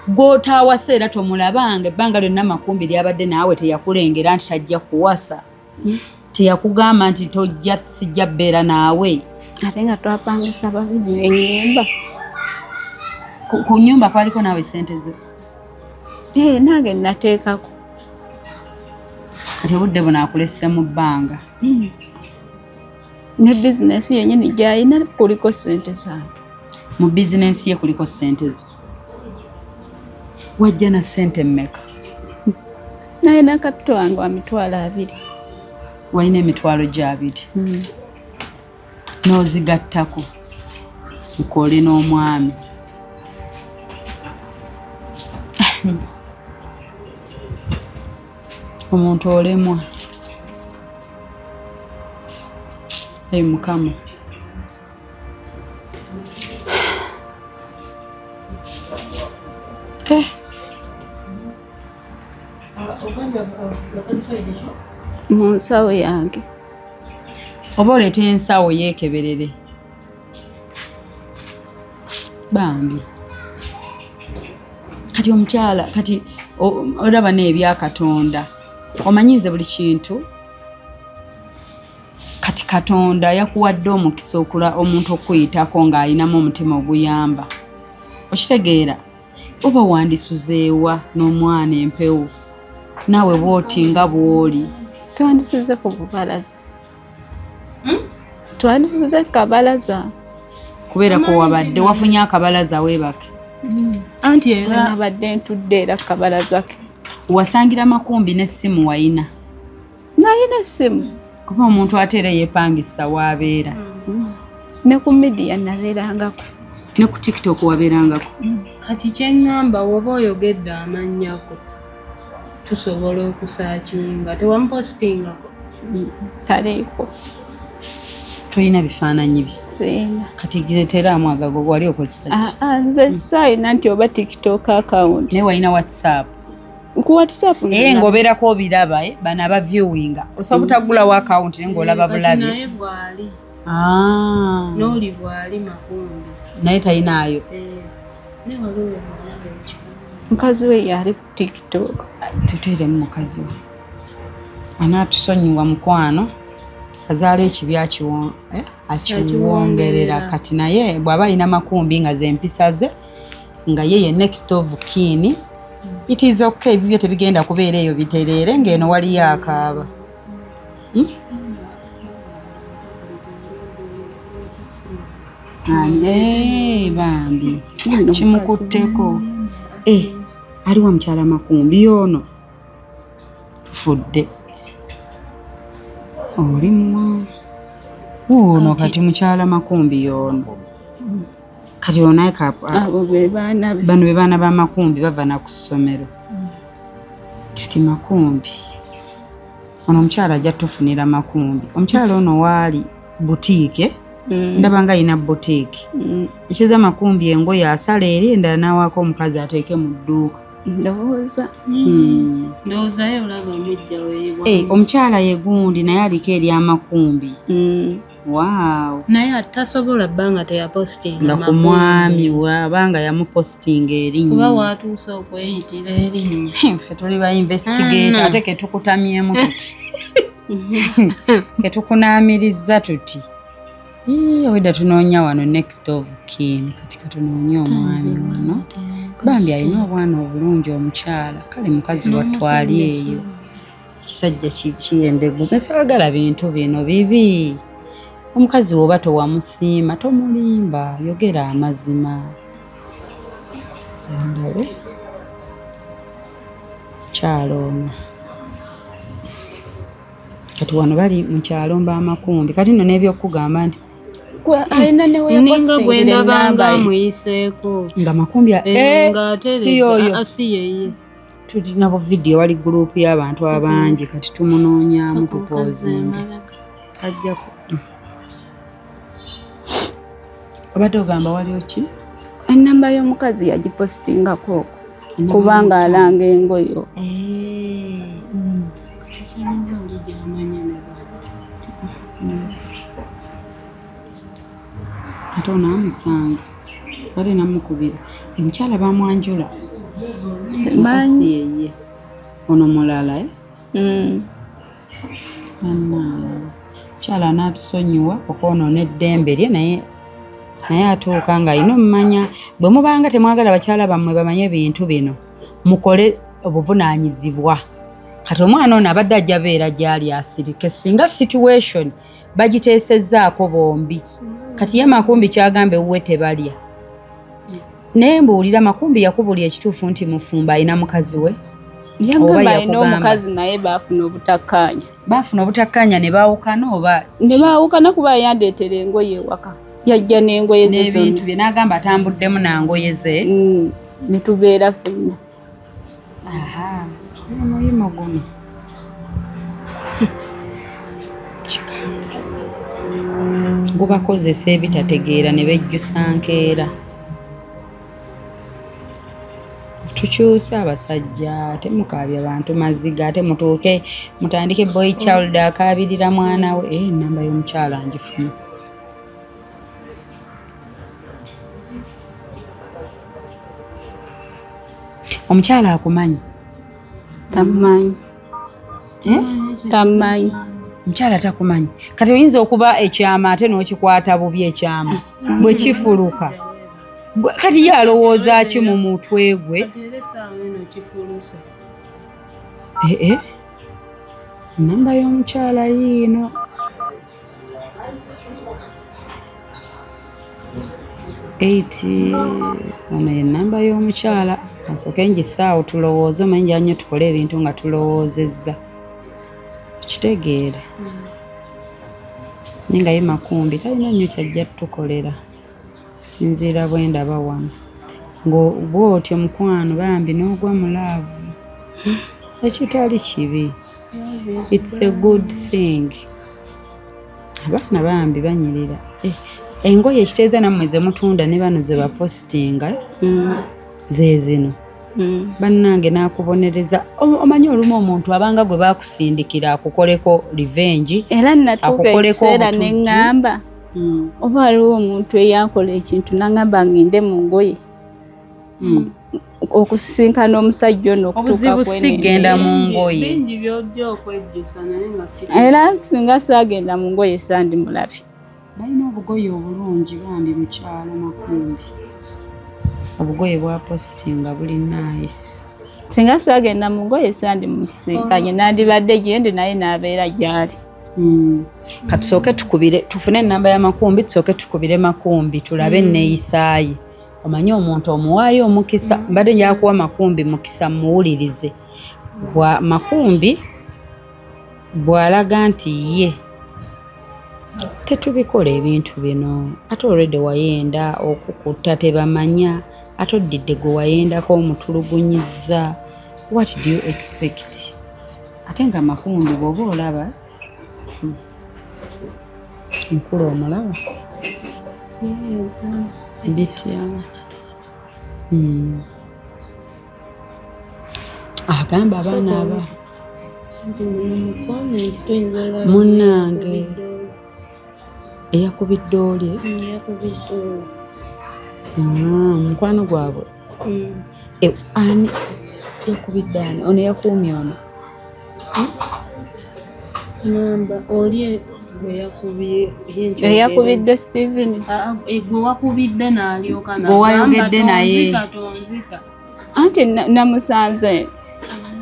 gw'otaawasa era tomulabanga ebbanga lyonna makumbi lyabadde naawe teyakulengera nti tajja kuwasa teyakugamba nti tojja sijja bbeera naawe ate nga twapangisa babiri ennyumba ku nnyumba kwaliko naawe sente zo nange nateekako kati obudde buno akulesse mu bbanga ne bizinesi yennyini gy'alina kuliko sente zange mu bizinesi ye kuliko sente zo wajja na sente mmeka naye nakapito wange wa mitwalo 2 walina emitwalo gya 2 n'ozigattako mukole n'omwami omuntu olemwa eyi mukama mu nsawo yange oba oleeta ensawo yeekeberere bambi kati omukyala kati olaba n'ebya Katonda omanyize buli kintu kati Katonda yakuwadde omukisa omuntu okuyitako ng'alinamu omutima oguyamba okitegeera oba wandisuzeewa n'omwana empewo naawe bw'oti nga bw'oli twandisuze ku bubalaza twandisuze ku kabalaza kubeera ko wabadde wafunye akabalaza weebake anti era nabadde ntudde era kabalaza ke wasangira makumbi n'essimu wayina nayina essimu kuba omuntu ate era yeepangisa waabeera ne ku midiya nabeerangako ne ku TikTok wabeerangako kati kyeŋŋamba woba oyogedde amannyako tusobola okusaakinga tewampostingako taleeko tolina bifaananyi bye sina kati gireeteramu agago wali okozesa nze sayina nti oba TikTok account naye walina WhatsApp ku WhatsApp ng'obeerako obiraba bano aba viewinga osobola butagulawo account naye ng'olaba bulabi naye bwali n'oli bwali makumbi naye talinaayo ne waliwo omulaba ekifa mukazi we yali ku TikTok tuteeremu mukazi we anaatusonyiwa mukwano azaala ekibi akiwongerera kati naye bw'aba alina makumbi nga ze mpisa ze nga ye next of kin it is okay ebibyo tebigenda kubeera eyo bitereere ng'eno waliyo akaaba bambi kimukutteko aliwo mukyala makumbi ono tufudde oli muwa ono kati mukyala makumbi ono kati onaye abo be baana bano be baana ba makumbi bava na ku ssomero kati makumbi ono omukyala ajja tufunira makumbi omukyala ono waali butiike ndaba nga alina butiiki ekiza makumbi engoye asala eri endala n'awaako omukazi ateeke mu dduuka ndowoozayo olaba omujja weewa omukyala ye gundi naye aliko eri amakumbi waaw naye tasobola bbanga teyapostinga nga ku mwami wabanga yamupostinga erinnya kuba watuuse okweyitira erinnya ffe tuli ba investigate ate ketukutamyemu tuti ketukunaamiriza tuti wedda tunoonya wano next of kin kati katunoonya omwami wano bambi alina obwana obulungi omukyala kale mukazi watwali eyo ekisajja kiyendegu nsabagala bintu bino bibi omukazi woba towamusiima tomulimba yogera amazima ndabe kyalo ono kati wano bali mu kyalo Mbamakumbi kati nno n'ebyokugamba nti alina ne we ninga gwendaba nga muyiseeko nga Makumbi nga si yoyo si yeye tulina bu video wali gurupu y'abantu abangi kati tumunoonyaamu tupozinga ajjako obadde ogamba waliwo ki enamba y'omukazi yagipostingako kubanga alanga engoyo ate onaamusanga bali namukubira omukyala bamwanjula si yeye ono mulala mukyala anatusonyiwa okwonoona eddembe lye naye atuuka nga alina omumanya bwe mubanga temwagala bakyala bammwe bamanye ebintu bino mukole obuvunaanyizibwa kati omwana ono abadde ajja beera gyali asirike singa situation bagiteesezzaako bombi kati ye Makumbi kyagambe wuwe tebalya naye mbuulira Makumbi yakubulya ekituufu nti mufumba alina mukazi we yagamba alina omukazi naye baafuna obutakkaanya ne baawukana oba ne baawukana kuba yandeetera engoye ewaka yajja n'engoye ze n'ebintu bye n'agamba atambuddemu nangoye ze ne tubeera ffenna omulimo guno gubakozesa ebitategeera ne bejjusa nkeera tukyusa abasajja ate mukaabya abantu maziga ate mutuuke mutandike boy child akaabirira mwana we enamba y'omukyala njifuna omukyala akumanyi tamanyi omukyala takumanyi kati oyinza okuba ekyama ate n'okikwata bubi ekyama bwe kifuluka kati ye alowooza ki mu mutwe gwe enamba y'omukyala yiino ono enamba y'omukyala kansooke ngisaawo tulowooze omanyi njannyo tukole ebintu nga tulowoozezza kitegeera naye nga ye Makumbi talina nnyo kyajja tukolera kusinziira bwe ndaba wano ng'obwotyo mukwano bambi n'ogwa mu laavu ekitali kibi it's a good thing abaana bambi banyirira engoye ekiteeza nammwe ze mutunda ne bano ze bapositinga ze zino bannange n'akubonereza omanyi olumu omuntu abanga gwe baakusindikira akukoleko revenge era natuuka ekiseera ne ŋŋamba oba waliwo omuntu eyakola ekintu n'aŋŋamba ngende mu ngoye okusisinkana omusajja ono obuzibu sigenda mu ngoye era singa saagenda mu ngoye sandi mulabi balina obugoye obulungi bambi mukyala Makumbi obugoye bwa positinga buli nice singa saagenda mu ngoye sandi musisinkanye nandibadde gyendi naye n'abeera gyali katusooke tukubire tufune enamba ya Makumbi tusooke tukubire Makumbi tulabe enneeyisaaye omanyi omuntu omuwaayo omukisa mbadde njakuwa Makumbi mukisa muwulirize Makumbi bw'alaga nti ye tetubikola ebintu bino ate already wayenda okukutta tebamanya ate oddidde gwe wayendako omutulugunyizza what do you expect ate nga Makumbi bw'oba olaba nkulu omulaba bitya agamba abaana aba munnange eyakubidde oli mukwano gwabwe ani yakubidde ani ono yakuumye ono namba oli eyakubidde Steven gwe wakubidde n'alyoka gwe wayogedde naye anti namusanze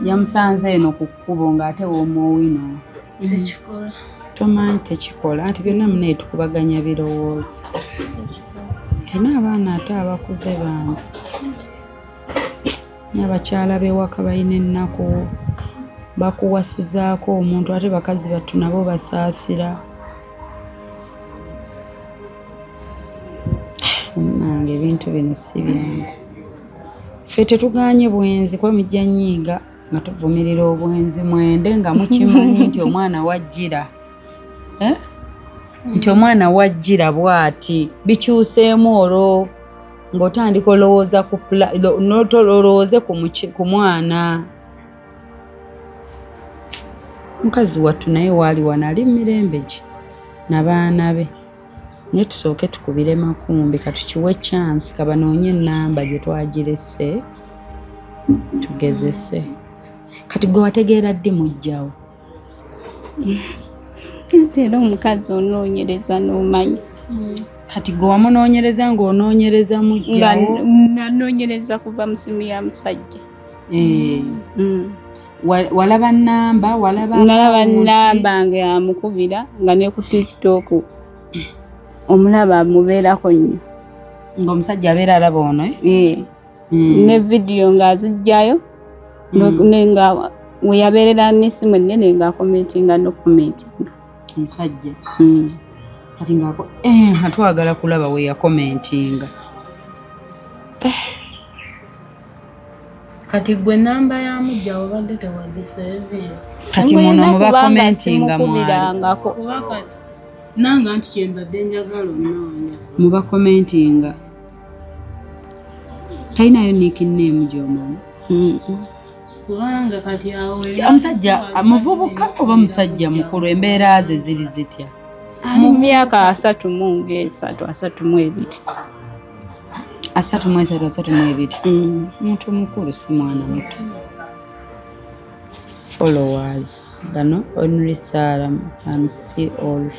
yamusanze eno ku kkubo ng'ate w'omuowino tomanyi tekikola anti byonna munaye tukubaganya birowoozo era abaana ate abakuze bange n'abakyala b'ewaka balina ennaku bakuwasizaako omuntu ate bakazi battu nabo basaasira. Nange ebintu bino si byangu. Ffe tetuganye bwenzi kwa mijja nyiga nga tuvumirira obwenzi mwende nga mukimanyi nti omwana wajjira. Nti omwana wajjira bw'ati bikyuseemu olwo ng'otandika olowooza n'otolowooze ku mwana. Mukazi wattu naye waali wano ali mirembe gye n'abaana be. Naye tusooke tukubire Makumbi katukiwe chance kabanoonye ennamba gye twagirese tugezese. Kati gwe wategeera ddi mujjawo? Ate era omukazi onoonyereza n'omanya. Kati gwe wamunoonyereza ng'onoonyereza mujjawo? Nanoonyereza kuva mu simu ya musajja. Walaba nnamba? Nalaba nnamba nga yamukubira nga ne ku TikTok omulaba amubeerako nnyo. Ng'omusajja abeera alaba ono? Ne vidiyo ng'azijjayo nga we yabeerera n'essimu ennene ng'akomentinga n'okukomentinga. Omusajja? Kati atwagala kulaba we yakomentinga. Kati gwe namba ya mujja obadde tewagiseevye. Kati muno muba komentinga mwali. Kuba kati nanga nti kyembadde njagala onoonya. Muba komentinga. Talinayo nickname gy'omanyi? Kubanga kati awo omusajja muvubuka oba musajja mukulu embeera ze ziri zitya? Mu myaka 33 32. 32. Muntu mukulu si mwana muto. Followers bano only Sarah can see all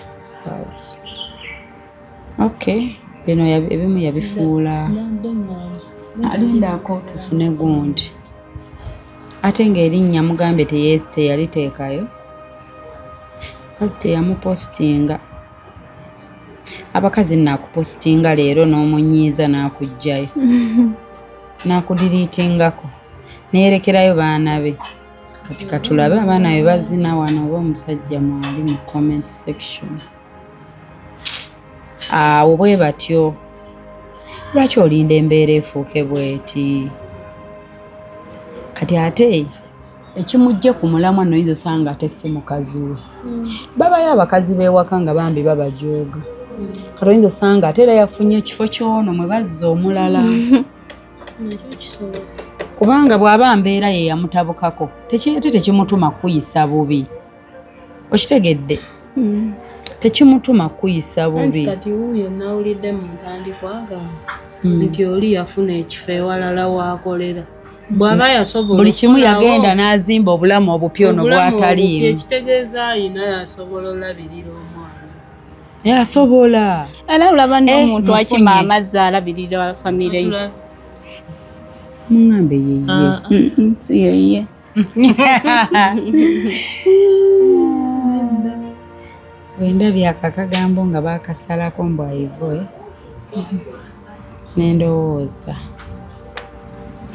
followers. Okay, bino ebimu yabifuula. Alindaako tufune gundi. Ate ng'erinnya mugambe teyaliteekayo. Kazi teyamupostinga. Abakazi naakupostinga leero n'omunyiiza n'akugjayo. N'akudiriitingako. Neerekerayo baana be. Kati katulabe abaana be bazina wano oba omusajja mwali mu comment section. Awo bwe batyo. Lwaki olinda embeera efuuke bweti? Kati ate ekimujje ku mulamwa noyinza osanga ate si mukazi we. Babayo abakazi b'ewaka nga bambi babajooga. Kati oyinza osanga ate era yafunye ekifo ky'ono mwe bazza omulala. Kubanga bw'aba mbeera ye yamutabukako ate tekimutuma kuyisa bubi. Okitegedde? Tekimutuma kuyisa bubi. Kati wuuyo nawulidde mu ntandikwaga nti oli yafuna ekifo ewalala waakolera. Bw'aba yasobola buli kimu yagenda n'azimba obulamu obupya ono bw'ataliimu. Ekitegeeza ayina yasobola olabirira omwana. Yasobola. Era olaba n'omuntu akima amazzi alabirira famire ye. Muŋŋambe yeye. Si yeye. Wendabye akagambo nga baakasalako mbwayivo n'endowooza.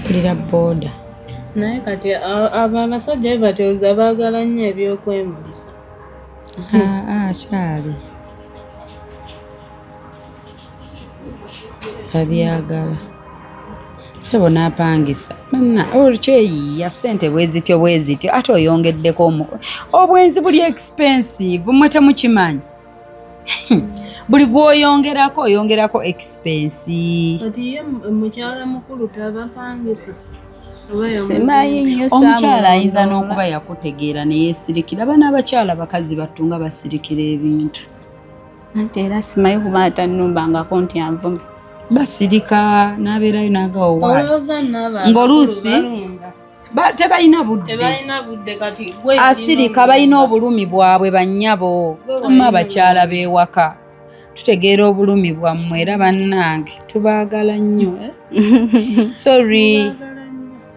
Mpulira booda. Naye kati abasajja batyoza baagala nnyo ebyokwembulisa. Akyali. Babyagala. Sebo n'apangisa. Manna olukyeyiya ssente bwezityo ate oyongeddeko obwenzi buli expensive mmwe temukimanyi. Buli gw'oyongerako expense. Kati ye mukyala mukulu tabapangisa. Omukyala ayinza n'okuba yakutegeera ne yeesirikira. Bano abakyala bakazi battu nga basirikira ebintu. Ate era simanyi kuba atanumbangako nti anvume. Basirika n'abeerayo n'agawowaala. Ng'oluusi tebalina budde. Asirika balina obulumi bwabwe bannyabo. Amma abakyala b'ewaka. Tutegeera obulumi bwammwe era bannange tubaagala nnyo.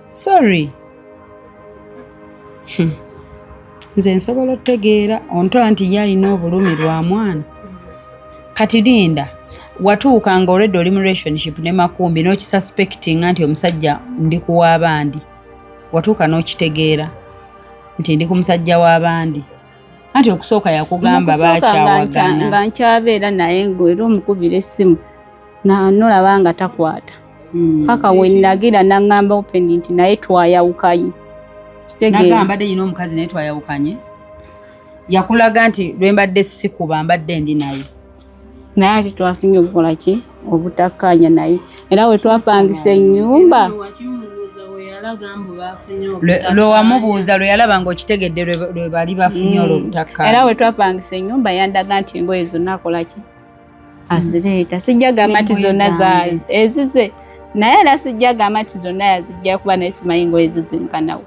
Sorry. Nze nsobola otegeera ontola nti ye alina obulumi lwa mwana. Kati linda watuuka nga already oli mu relationship ne Makumbi n'okisuspectinga nti omusajja ndi kuwa abandi. Watuuka n'okitegeera. nti ndi ku musajja w'abandi anti okusooka yakugamba bakyawagana nga nkyabeera naye ng'era omukubira essimu nolaba nga takwata paka wennagira naŋŋamba open nti naye twayawukanye nagamba dde nyina omukazi naye twayawukanye yakulaga nti lwembadde sikuba mbadde ndi naye naye ati twafunye obukola ki obutakkaanya naye era we twapangisa ennyumba lwe wamubuuza lwe yalaba ng'okitegedde lwe bali bafunye olwo obutakkaanya era we twapangisa ennyumba yandaga nti engoye zonna akola ki azireeta sijja gamba nti zonna ezize naye era sijja gamba nti zonna yazijja kuba naye simanyi engoye zizinkanawo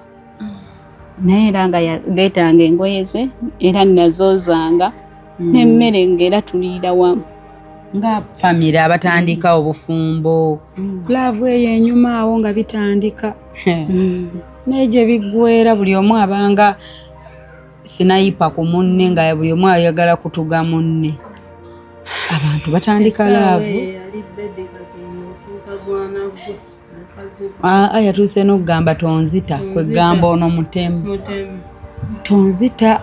naye era nga yaleetanga engoye ze era nazoozanga n'emmere ng'era tuliira wamu nga famire abatandika obufumbo laavu eyo enyuma awo nga bitandika naye gye biggweera buli omu abanga sinayipa ku munne nga buli omu ayagala kutuga munne abantu batandika laavu yatuuse n'okugamba tonzita kwegamba ono mutemu tonzita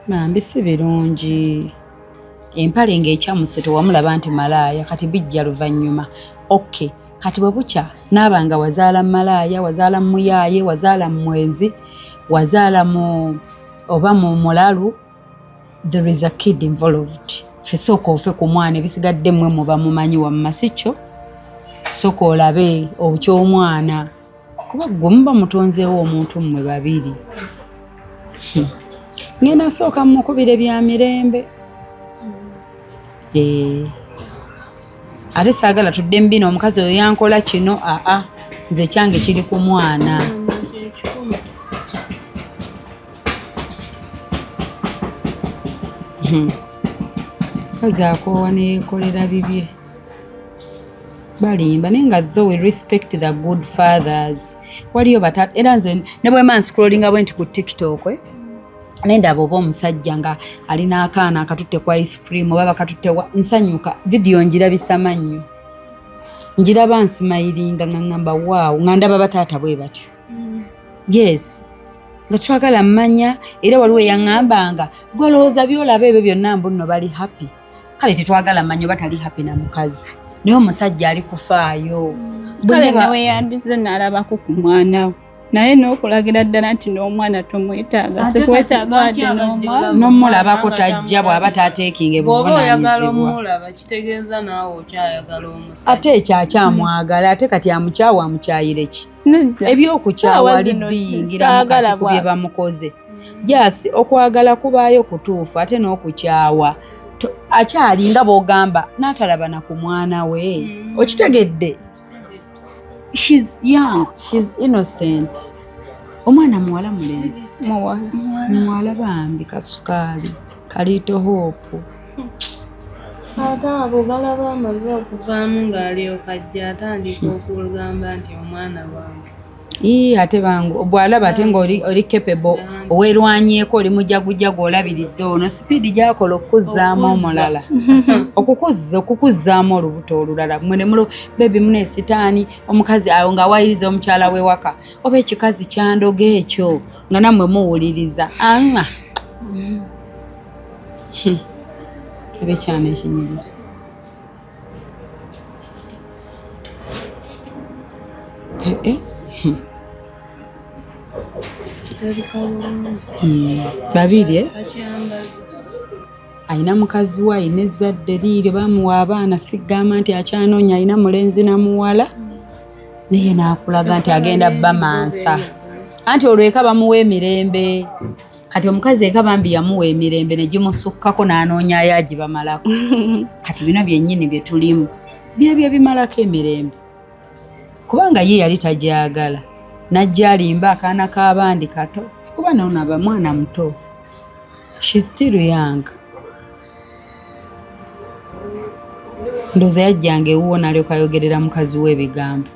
nambi si birungi empale ng'ekyamuse tewamulaba nti malaaya kati bijja luvannyuma okay kati bwe bukya naaba nga wazaala malaaya wazaala muyaaye wazaala mwenzi wazaala mu oba mu mulalu there is a kid involved fe sooka ofe ku mwana ebisigadde mmwe muba mumanyi wamma si kyo sooka olabe obukyomwana kuba gwe muba mutonzeewo omuntu mmwe babiri ngenda sooka mukubire bya mirembe ate saagala tudde mbino omukazi oyo yankola kino nze kyange kiri ku mwana mukazi akoowa neyeekolera bibye balimba naye nga though we respect the good fathers waliyo batata era nze ne bwe man scrollinga bwe nti ku TikTok nendaba oba omusajja nga alina akaana akatutte kwa ice cream oba bakatutte nsanyuka vidiyo njirabisa mannyo njiraba nsimayiringa nga ngamba waawu nga ndaba bataata bwe batyo yes nga twagala mmanya era waliwo yaŋŋambanga golowooza byolaba ebyo byonna mbu nno bali happy kale tetwagala mmanya oba tali happy na mukazi naye omusajja ali kufaayo kale nawe yandize n'alabako ku mwana we naye n'okulagira ddala nti n'omwana tomwetaaga sikwetaaga wadde n'omwana n'omulabako tajja bw'aba taateekinge buvunaanyizibwa kitegeeza naawe okyayagala omusajja ate ekyakyamwagala ate kati amukyawa amukyayire ki ebyokukyawa libiyingira mukati ku bye bamukoze jasi okwagala kubaayo kutuufu ate n'okukyawa akyalinga bw'ogamba n'atalaba na ku mwana we okitegedde she's young, she's innocent. Omwana muwala mulenzi. Muwala bambi kasukaali. Kaliito hope. Ate abo balaba amaze okuvaamu ng'alyoka ajja atandika okugamba nti omwana wange. Ate bangu bw'alaba ate ng'oli capable oweerwanyeeko oli mujagujagu olabiridde ono sipiidi gy'akola okukuzzaamu omulala okukuzzaamu olubuto olulala mwene mulo bebi mune sitaani omukazi awo ng'awayiriza omukyala we waka oba ekikazi kyandoga ekyo nga nammwe muwuliriza ebe kyana ekinyirira babiri ayina mukazi we ayina ezzadde liiryo bamuwa abaana sigamba nti akyanoonya ayina mulenzi na muwala naye naakulaga nti agenda bba mansa anti olwo eka bamuwa emirembe kati omukazi eka bambi yamuwa emirembe ne gimusukkako n'anoonyayo agibamalako kati bino byennyini bye tulimu byebyo bimalako emirembe kubanga ye yali tagyagala najja alimba akaana k'abandi kato kuba naonaba mwana muto she's still young ndooza yajjanga ewuwo nalyoka ayogerera mukazi we ebigambo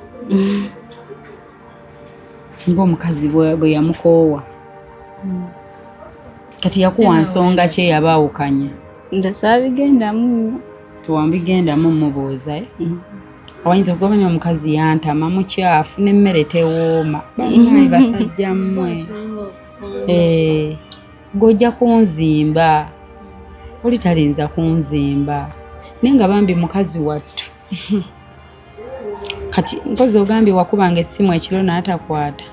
ng'omukazi bwe yamukoowa kati yakuwa nsonga ki eyabaawukanya nze twabigendamu tewambigendamu mubuuza awayinza okugabanya omukazi yantama mukyafu n'emmere tewooma bannaye basajja mmwe gojja kunzimba oli talinza kunzimba naye nga bambi mukazi wattu kati mpozi ogambye wakubanga essimu ekiro n'atakwata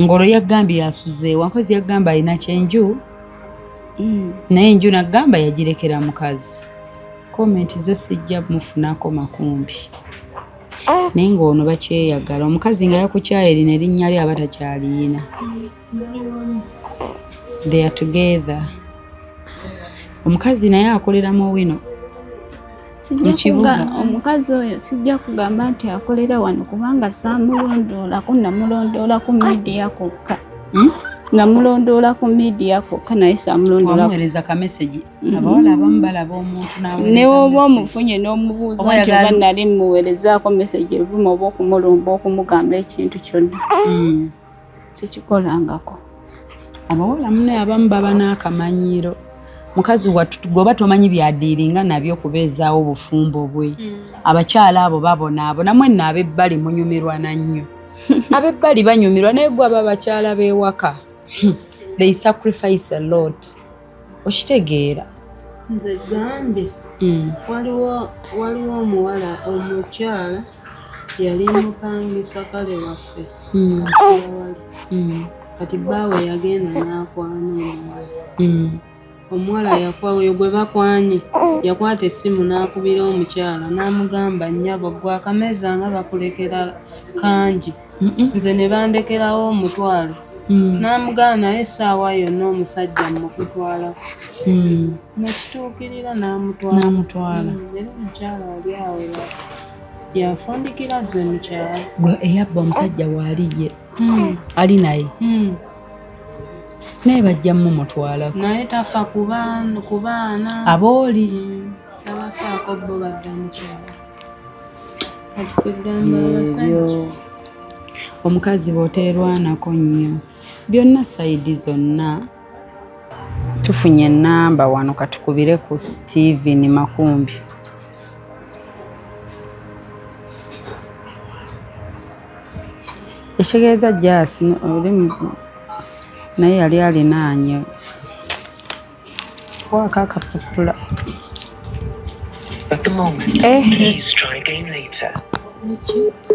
ngolo yagambye yasuzeewa nkozi yagamba alina kyenju naye enju nagamba yagirekera mukazi komenti zo sijja mufunako makumbi naye ng'ono bakyeyagala omukazi nga yakukyaye erina erinnya lye aba takyaliyina they are together omukazi naye akoleramu wino omukazi oyo sijja kugamba nti akolera wano kubanga saamulondoolako namulondoola ku midiya kokka namulondoola ku midiya kokka naye saamulondoola ka message abawala abamu balaba omuntu ne oba omufunye n'omubuuza nti oba nali muweerezaako message evuma oba okumulumba okumugamba ekintu kyonna sikikolangako abawala mune abamu baba n'akamanyiiro mukazi wattu goba tomanyi byadiiringa nabyo kubeezaawo obufumbo bwe abakyala abo babonaabona mwenna ab'ebbali munyumirwa nannyo ab'ebbali banyumirwa naye gwe aba bakyala b'ewaka they sacrifice a lot okitegeera nze gambe waliwo omuwala omukyala yali mupangisa kale waffe kati bbaawe yagenda n'akwana omuwala yakwayo gwe bakwanye yakwata essimu n'akubira omukyala n'amugamba nnyabo gwe akameza nga bakulekera kangi nze ne bandekerawo omutwalo n'amugamba naye essaawa yonna omusajja mukutwalako nekituukirira n'amutwala era omukyala ali awo yafundikira ze mukyala gwe eyabba omusajja waaliye ali naye naye bajja mumutwalako naye tafa ku baana abooli tabafaako bo badda mukyala kati kwegamba abasajja omukazi bw'oteerwanako nnyo byonna sayidi zonna tufunye ennamba wano katukubire ku Steven Makumbi ekitegeeza jasi oli naye yali alinaanye waka akapapula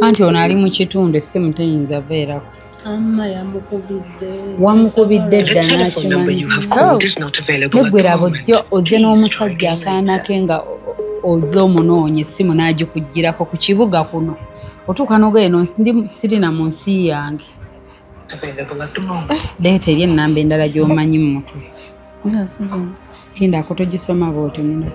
anti ono ali mu kitundu essimu teyinza beerako wamukubidde dda n'akimanyi neggweraba ojja ozze n'omusajja akaana ke nga ozze omunoonya essimu n'agikuggirako ku kibuga kuno otuuka n'ogeye no sirina mu nsi yange leeta eri ennamba endala gy'omanyi mu mutwe endako togisoma bw'otyo nina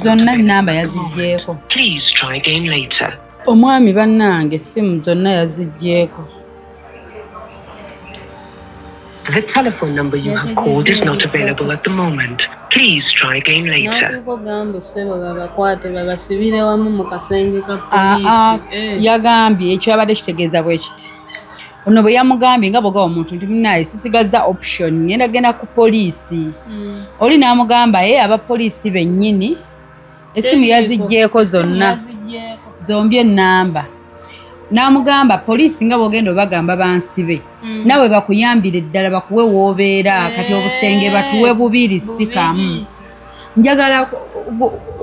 zonna ennamba yaziggyeko omwami bannange essimu zonna yaziggyeko The telephone number you have called is not available at the moment. Please try again later. Yagambye ekyo abadde kitegeeza bwe kiti ono bwe yamugambye nga bw'ogawa omuntu nti munaye sisigaza option ngenda genda ku poliisi oli n'amugamba ye abapoliisi bennyini essimu yaziggyeko zonna zombi ennamba n'amugamba poliisi nga bw'ogenda obagamba bansibe nawe bakuyambire ddala bakuwe w'obeera kati obusenge batuwe bubiri si kamu njagala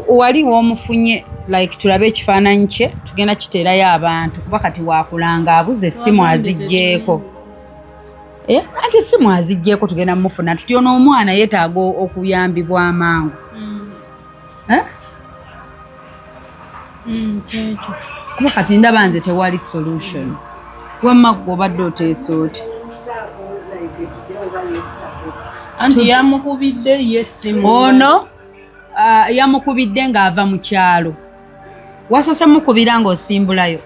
wali w'omufunye like tulabe ekifaananyi kye tugenda kiteerayo abantu kuba kati waakulanga abuze essimu aziggyeko anti essimu aziggyeko tugenda mufuna tutyo n'omwana yeetaaga okuyambibwa amangu kuba kati ndaba nze tewali solution wamma gw'obadde oteesa oti anti yamukubidde yessimu ono yamukubidde ng'ava mu kyalo wasoose mukubira ng'osimbulayo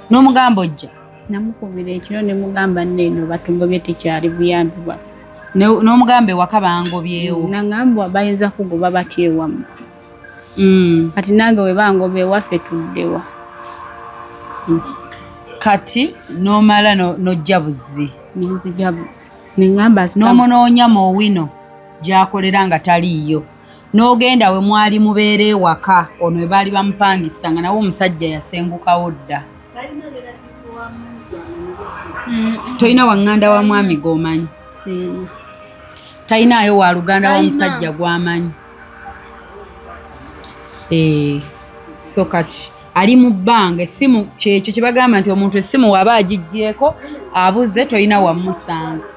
n'omugamba ojja namukubira ekiro ne mugamba nneeno batungobye tekyali buyambi bwaffe n'omugamba ewaka bangobyewo nangambwa bayinza kugoba batya ewamu kati nange we bangoba ewaffe tuddewa kati n'omala n'ojja buzzi nenzija buzzi nengamba n'omunoonya mu wino gy'akolera nga taliiyo n'ogenda we mwali mubeera ewaka ono we baali bamupangisa nga nawe omusajja yasengukawo dda. Tolina waŋŋanda wa mwami g'omanyi? Talinaayo wa luganda w'omusajja gw'amanyi? So kati ali mu bbanga, essimu kyekyo kye bagamba nti omuntu essimu waba agiggyeko abuze tolina wamusanga.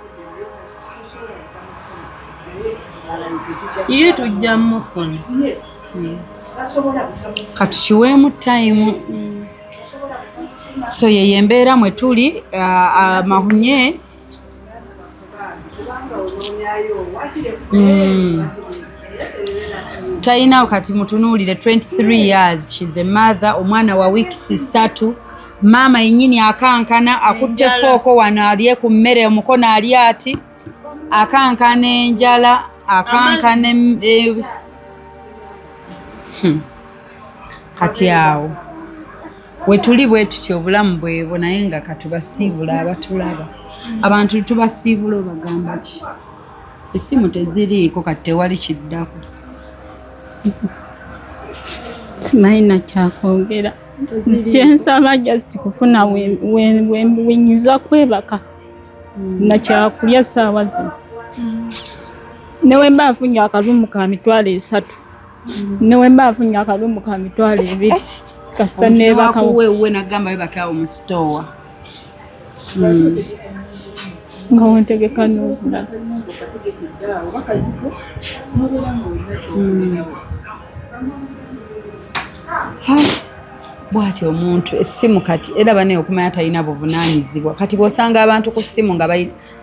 Ye tujja mufuna. Katukiweemu time. So ye embeera mwe tuli amahunye Taina kati mutunuulire 23 years, she's a mother, omwana wa weeks 3. Mama yennyini akankana akutte fooko wano alye ku mmere, omukono ali ati akankana enjala, akankana kati awo we tuli bwe tutyo obulamu bwebo, naye nga katubasiibula abatulaba. Abantu tubasiibula obagamba ki? Essimu teziriiko kati tewali kiddako. Simanyi kyakwogera. Kyensaba just kufuna wenyiza kwebaka nakyakulya ssaawa zino. Newe mba nfunye akalumu ka mitwalo 3. Newe mba nfunye akalumu ka mitwalo 2. Kasita nebaka wewe nagamba webaka mu store. Nga wentegeka n'obulala. Bw'ati omuntu essimu kati era bane okumanya talina buvunaanyizibwa. Kati bw'osanga abantu ku ssimu nga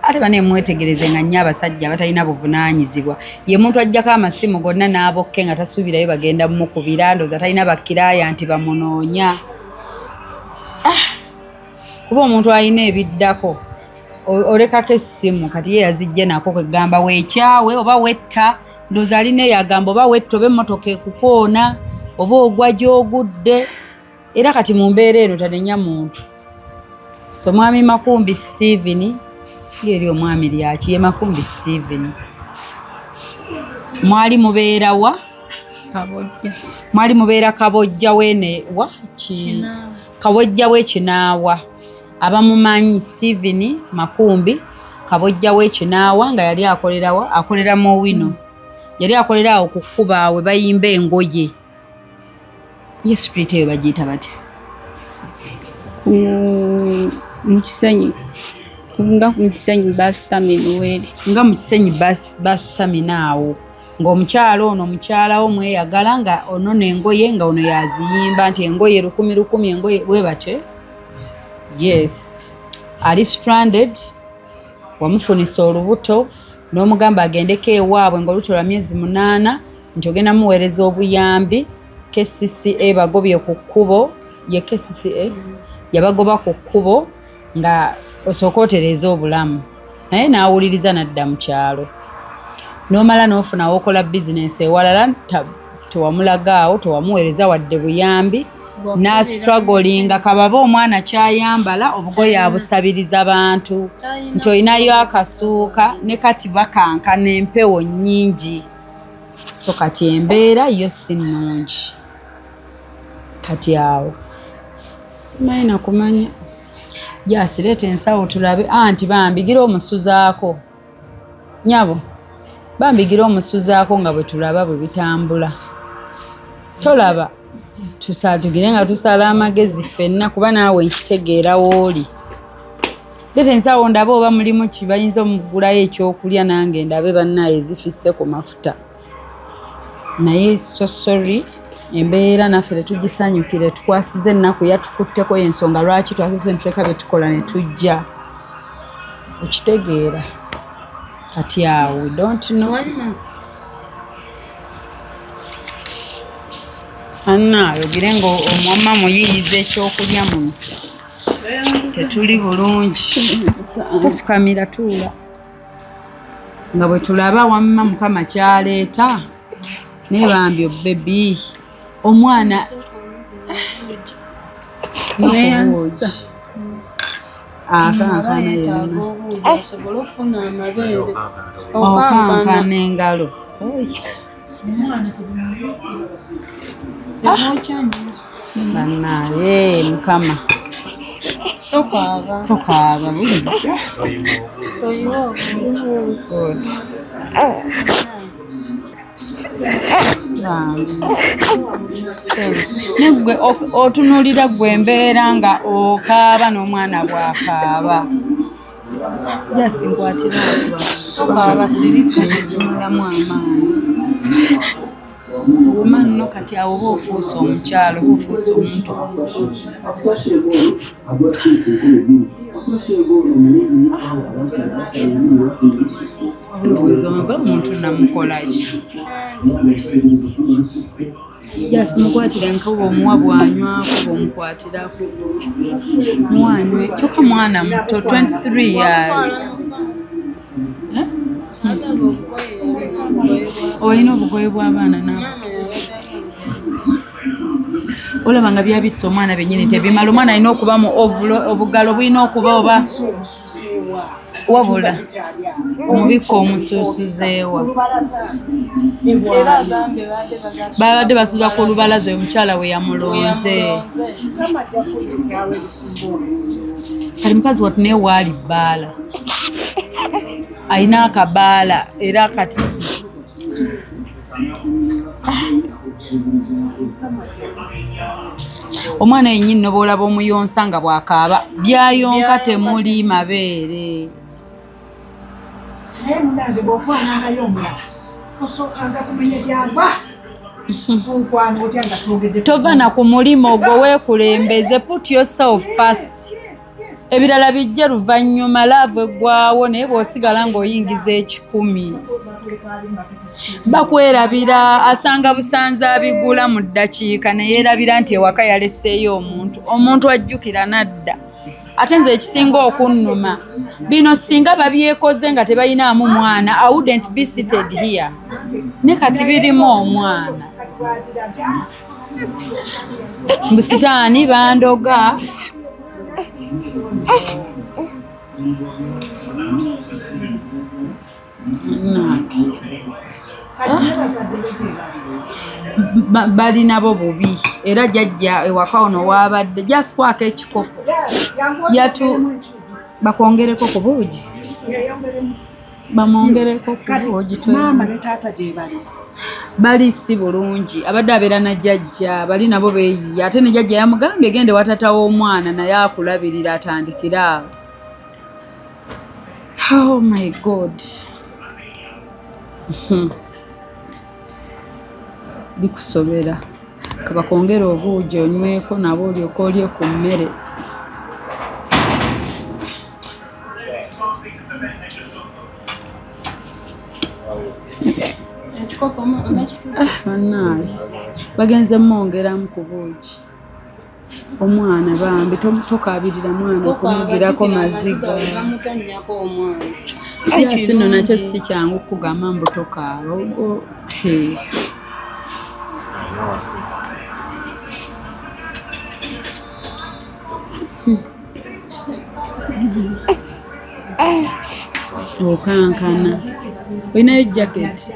ate bane mwetegereze nga nnyo abasajja abatalina buvunaanyizibwa. Ye muntu ajjako amasimu gonna n'abokke nga tasuubirayo bagenda mukubira, ndooza talina bakkiraaya nti bamunoonya. Kuba omuntu alina ebiddako olekako essimu kati ye yazijje nako kwegamba weekyawe oba wetta, ndooza alina eyagamba oba wetta oba emmotoka ekukoona oba ogwa gy'ogudde. Era kati mu mbeera eno tanenya muntu. So mwami Makumbi Stephen yeri omwami lyaki ye Makumbi Stephen. Mwali mubeera wa? Kabojja. Mwali mubeera Kabojja wene wa? Kabojja w'Ekinaawa. Abamumanyi Stephen Makumbi Kabojja w'Ekinaawa nga yali akolera wa? Akolera mu wino. Yali akolera awo ku kkuba we bayimba engoye. Ye street eyo bagiyita batya? Mu Kisenyi. Nga mu Kisenyi bus terminal weri. Nga mu Kisenyi bus terminal awo. Ng'omukyalo ono omukyala wo mweyagala nga ono n'engoye nga ono yaziyimba nti engoye 10,000 engoye bwe bate. Yes. Ali stranded. Wamufunisa olubuto n'omugamba agendeko ewaabwe ng'olubuto lwa myezi 8 nti ogenda muweereza obuyambi. KCCA bagobye ku kkubo, ye KCCA yabagoba ku kkubo nga osooka otereeza obulamu. Naye n'awuliriza n'adda mu kyalo. N'omala n'ofuna okola bizinesi ewalala tewamulagaawo, tewamuweereza wadde buyambi. N'astrugglinga kababa omwana kyayambala obugoye abusabiriza bantu. Nti olinayo akasuuka ne kati bakankana empewo nnyingi. So kati embeera yo si nnungi. Kati awo simanyi nakumanya. Jasireeta ensawo tulabe anti bambigira omusuzaako. Nyabo bambigira omusuzaako nga bwe tulaba bwe bitambula. Tolaba tugire nga tusala amagezi ffenna kuba naawe nkitegeera wooli. Leeta ensawo ndabe oba mulimu kibayinza omugulayo ekyokulya nange ndabe bannaaye zifisse ku mafuta. Naye so sorry embeera naffe tetugisanyukire, tukwasiza ennaku yatukutteko y'ensonga lwaki twasose ntuleka bye tukola ne tujja. Okitegeera kati awo we don't know. Anna yogire ngo omwama muyiyiza ekyokulya muno tetuli bulungi. Tufukamira tuula nga bwe tulaba wamma Mukama kyaleeta. Nebambye baby omwana akankana yenna asobole okufuna amabeere okankana engalo bannaye mukama tokaaba bulijjo Good. Negwe otunulira gwe embeera nga okaaba n'omwana bw'akaaba jasinkwatira okaaba sirikmulamu amaani obuma nno kati awo oba ofuuse omukyalo oba ofuuse omuntu ndowooza omuntu namukolaki jasi mukwatire nkawo omuwa bw'anywako bw'omukwatirako muwanywe toka mwana muto 23 years olina obugoye bw'abaana nabo olaba nga byabisa omwana bennyini tebimala omwana alina okuba mu ovulo obugalo bulina okuba oba wabula omubikka omusuusuzeewa babadde basuza ku lubalaza oyo omukyala we yamulonze kati mukazi watu naye waali bbaala alina akabaala era kati omwana yennyini no bw'olaba omuyonsa nga bw'akaaba byayonka temuli mabeere tova na ku mulimo gwo weekulembeze put yourself first ebirala bijja luvannyuma laavu eggwawo naye bw'osigala ng'oyingiza 10 bakwerabira asanga busanza abigula mu ddakiika ne yeerabira nti ewaka yaleseeyo omuntu ajjukira nadda ate nze ekisinga okunnuma bino singa babyekoze nga tebayinaamu mwana I wouldn't be seated here ne kati birimu omwana mbusitaani bandoga bali nabo bubi era jjajja ewaka ono waabadde jaskwako ekikopo bakwongereko ku buugi bamwongereko ku buugi bali si bulungi abadde abeera na jjajja bali nabo beeyiya ate ne jjajja yamugambye gende watata w'omwana naye akulabirira atandikira oh my god bikusobera kabakongera obuugi onyweko nabo olyoka olye ku mmere bannaaye bagenze mwongeramu ku buugi omwana bambi tokaabirira mwana okumugirako maziga siasi nno nakyo si kyangu okugamba mbu tokaaba okankana olinayo jaketi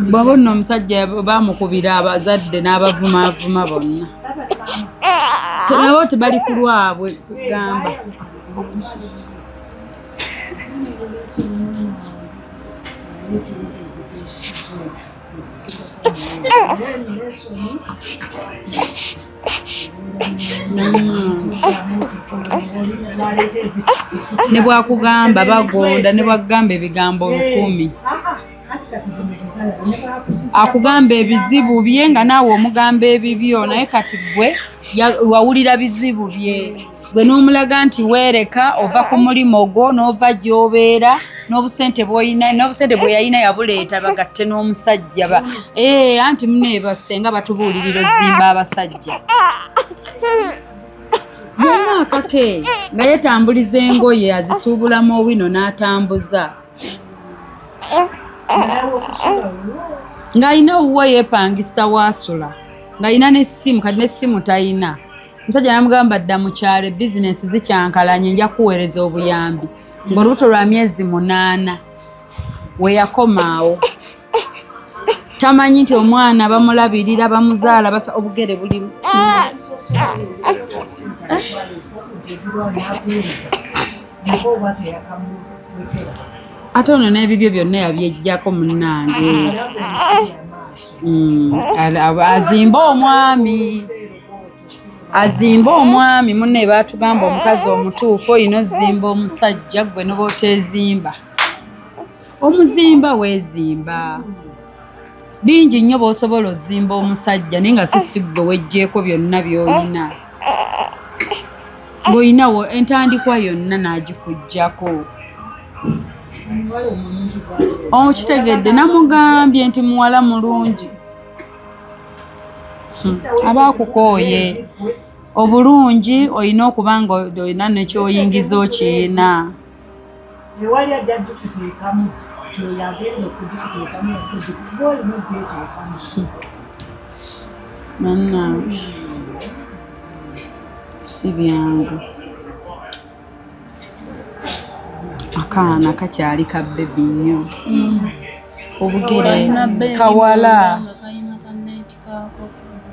bwaba nno omusajja bamukubira abazadde n'abavumaavuma bonna nabo tebali ku lwabwe kugamba ne bwakugamba bagonda ne bwakugamba ebigambo 10 akugamba ebizibu bye nga naawe omugamba ebibyo naye kati gwe wawulira bizibu bye gwe n'omulaga nti weereka ova ku mulimo gwo n'ova gy'obeera n'obusente bwe yalina yabuleeta bagatte n'omusajja anti muneebasenga batubuulirira ozimba abasajja byonna akake nga yeetambuliza engoye azisuubulamu owino n'atambuza ng'alina owuwa yeepangisa waasula ng'alina n'essimu kati n'essimu talina Omusajja namugamba dda mu kyalo bizinesi zikyankalanye nja kuweereza obuyambi ng'olubuto lwa myezi 8 we yakomaawo tamanyi nti omwana bamulabirira bamuzaala basa obugere bulimu ate ono n'ebibyo byonna yabyejjako munnange azimba omwami munne baatugamba omukazi omutuufu olina ozimba omusajja gwe noba oteezimba omuzimba weezimba bingi nnyo b'osobola ozimba omusajja naye nga sisigwe weggyeko byonna by'olina ng'olinawo entandikwa yonna n'agikuggyako okitegedde namugambye nti muwala mulungi abaakukooye obulungi olina okuba nga olina nekyoyingiza okiyina ewali ajja kukiteekamu kyoyagenda okugiteekamu olimu gyeteekamu nannange si byangu akaana kakyali ka bebi nnyo obugere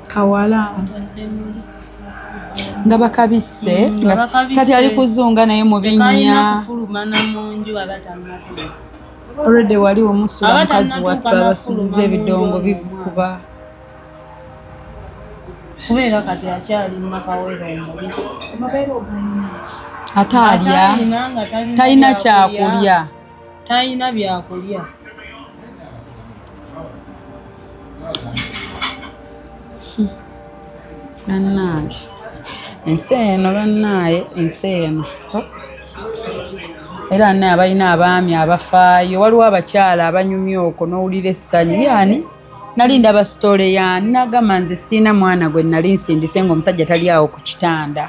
kawala nga bakabisse kati ali kuzunga naye mu binnya olwedde wali omusula mukazi wattu abasuziza ebidongo bikuba kubeera kati akyali makaweera omubisi ate alya talina kyakulya talina byakulya bannange ensi eno bannaaye ensi eno era naye abalina abaami abafaayo waliwo abakyala abanyumya okwo n'owulira essanyu yaani nali ndaba sitole yaani nagamba nze siina mwana gwe nali nsindise ng'omusajja tali awo ku kitanda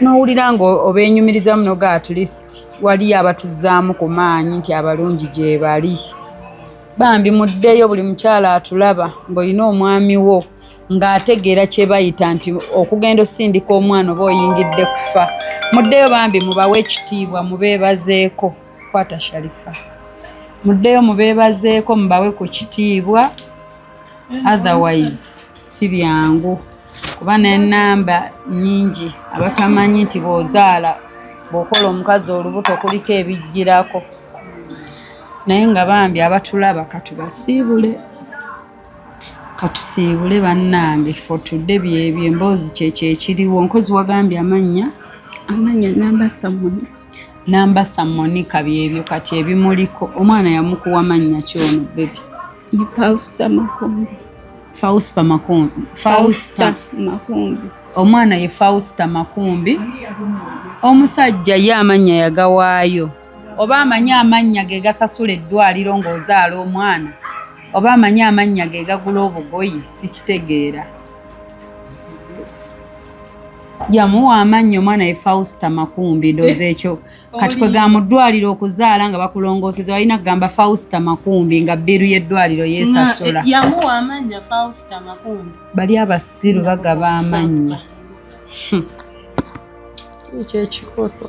n'owulira ng'obeenyumiriza muno ga at least waliyo abatuzaamu ku maanyi nti abalungi gye bali bambi muddeyo buli mukyala atulaba ng'olina omwami wo ng'ategeera kye bayita nti okugenda osindika omwana oba oyingidde kufa muddeyo bambi mubawe ekitiibwa mubeebazeeko kwata Sharifa muddeyo mubeebazeeko mubawe ku kitiibwa otherwise si byangu kuba n'ennamba nnyingi abatamanyi nti bw'ozaala bw'okola omukazi olubuto kuliko ebijjirako naye nga bambi abatulaba katusiibule bannange ffe otudde byebyo emboozi kyekyo ekiriwo nkozi wagambye amannya namba Samonika byebyo kati ebimuliko omwana yamukuwa mannya kyono bebi Fausta Makumbi omwana ye Fausta Makumbi omusajja ye amannya yagawaayo oba amanyi amannya ge gasasula eddwaliro ng'ozaala omwana oba amanyi amannya ge gagula obugoyi sikitegeera yamuwa amannya omwana ye Fausta Makumbi ndoozi ekyo kati kwe ga mu ddwaliro okuzaala nga bakulongooseza walina kugamba Fausta Makumbi nga bbiru y'eddwaliro yeesasula yamuwa amannya Fausta Makumbi bali abasiru bagaba amannya kyekikoto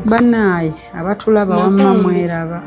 bannaaye abatulaba wamma mweraba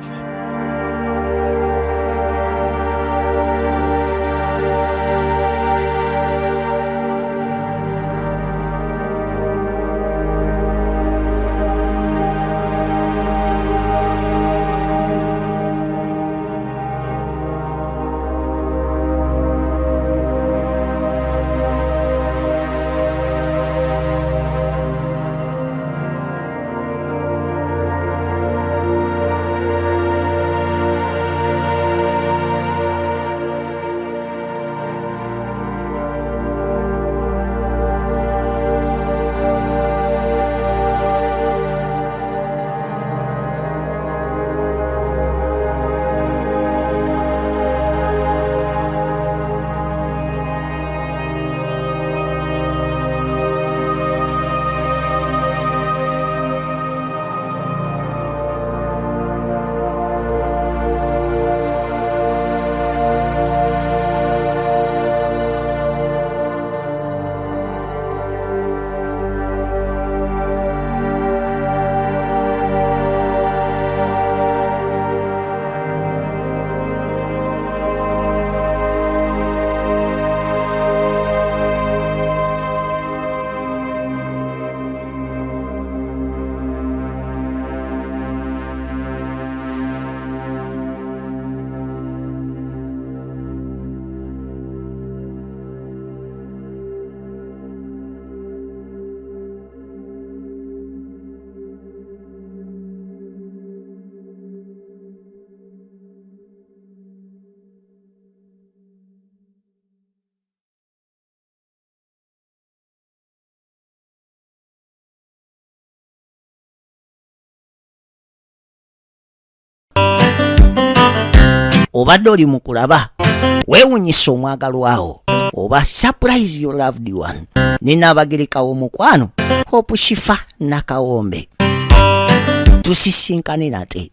obadde oli mu kulaba weewunyisa omwagalwawo oba surprise your loved one. Nina abagerekawo omukwano Hope Shifa Nakawombe. Tusisinkane nate.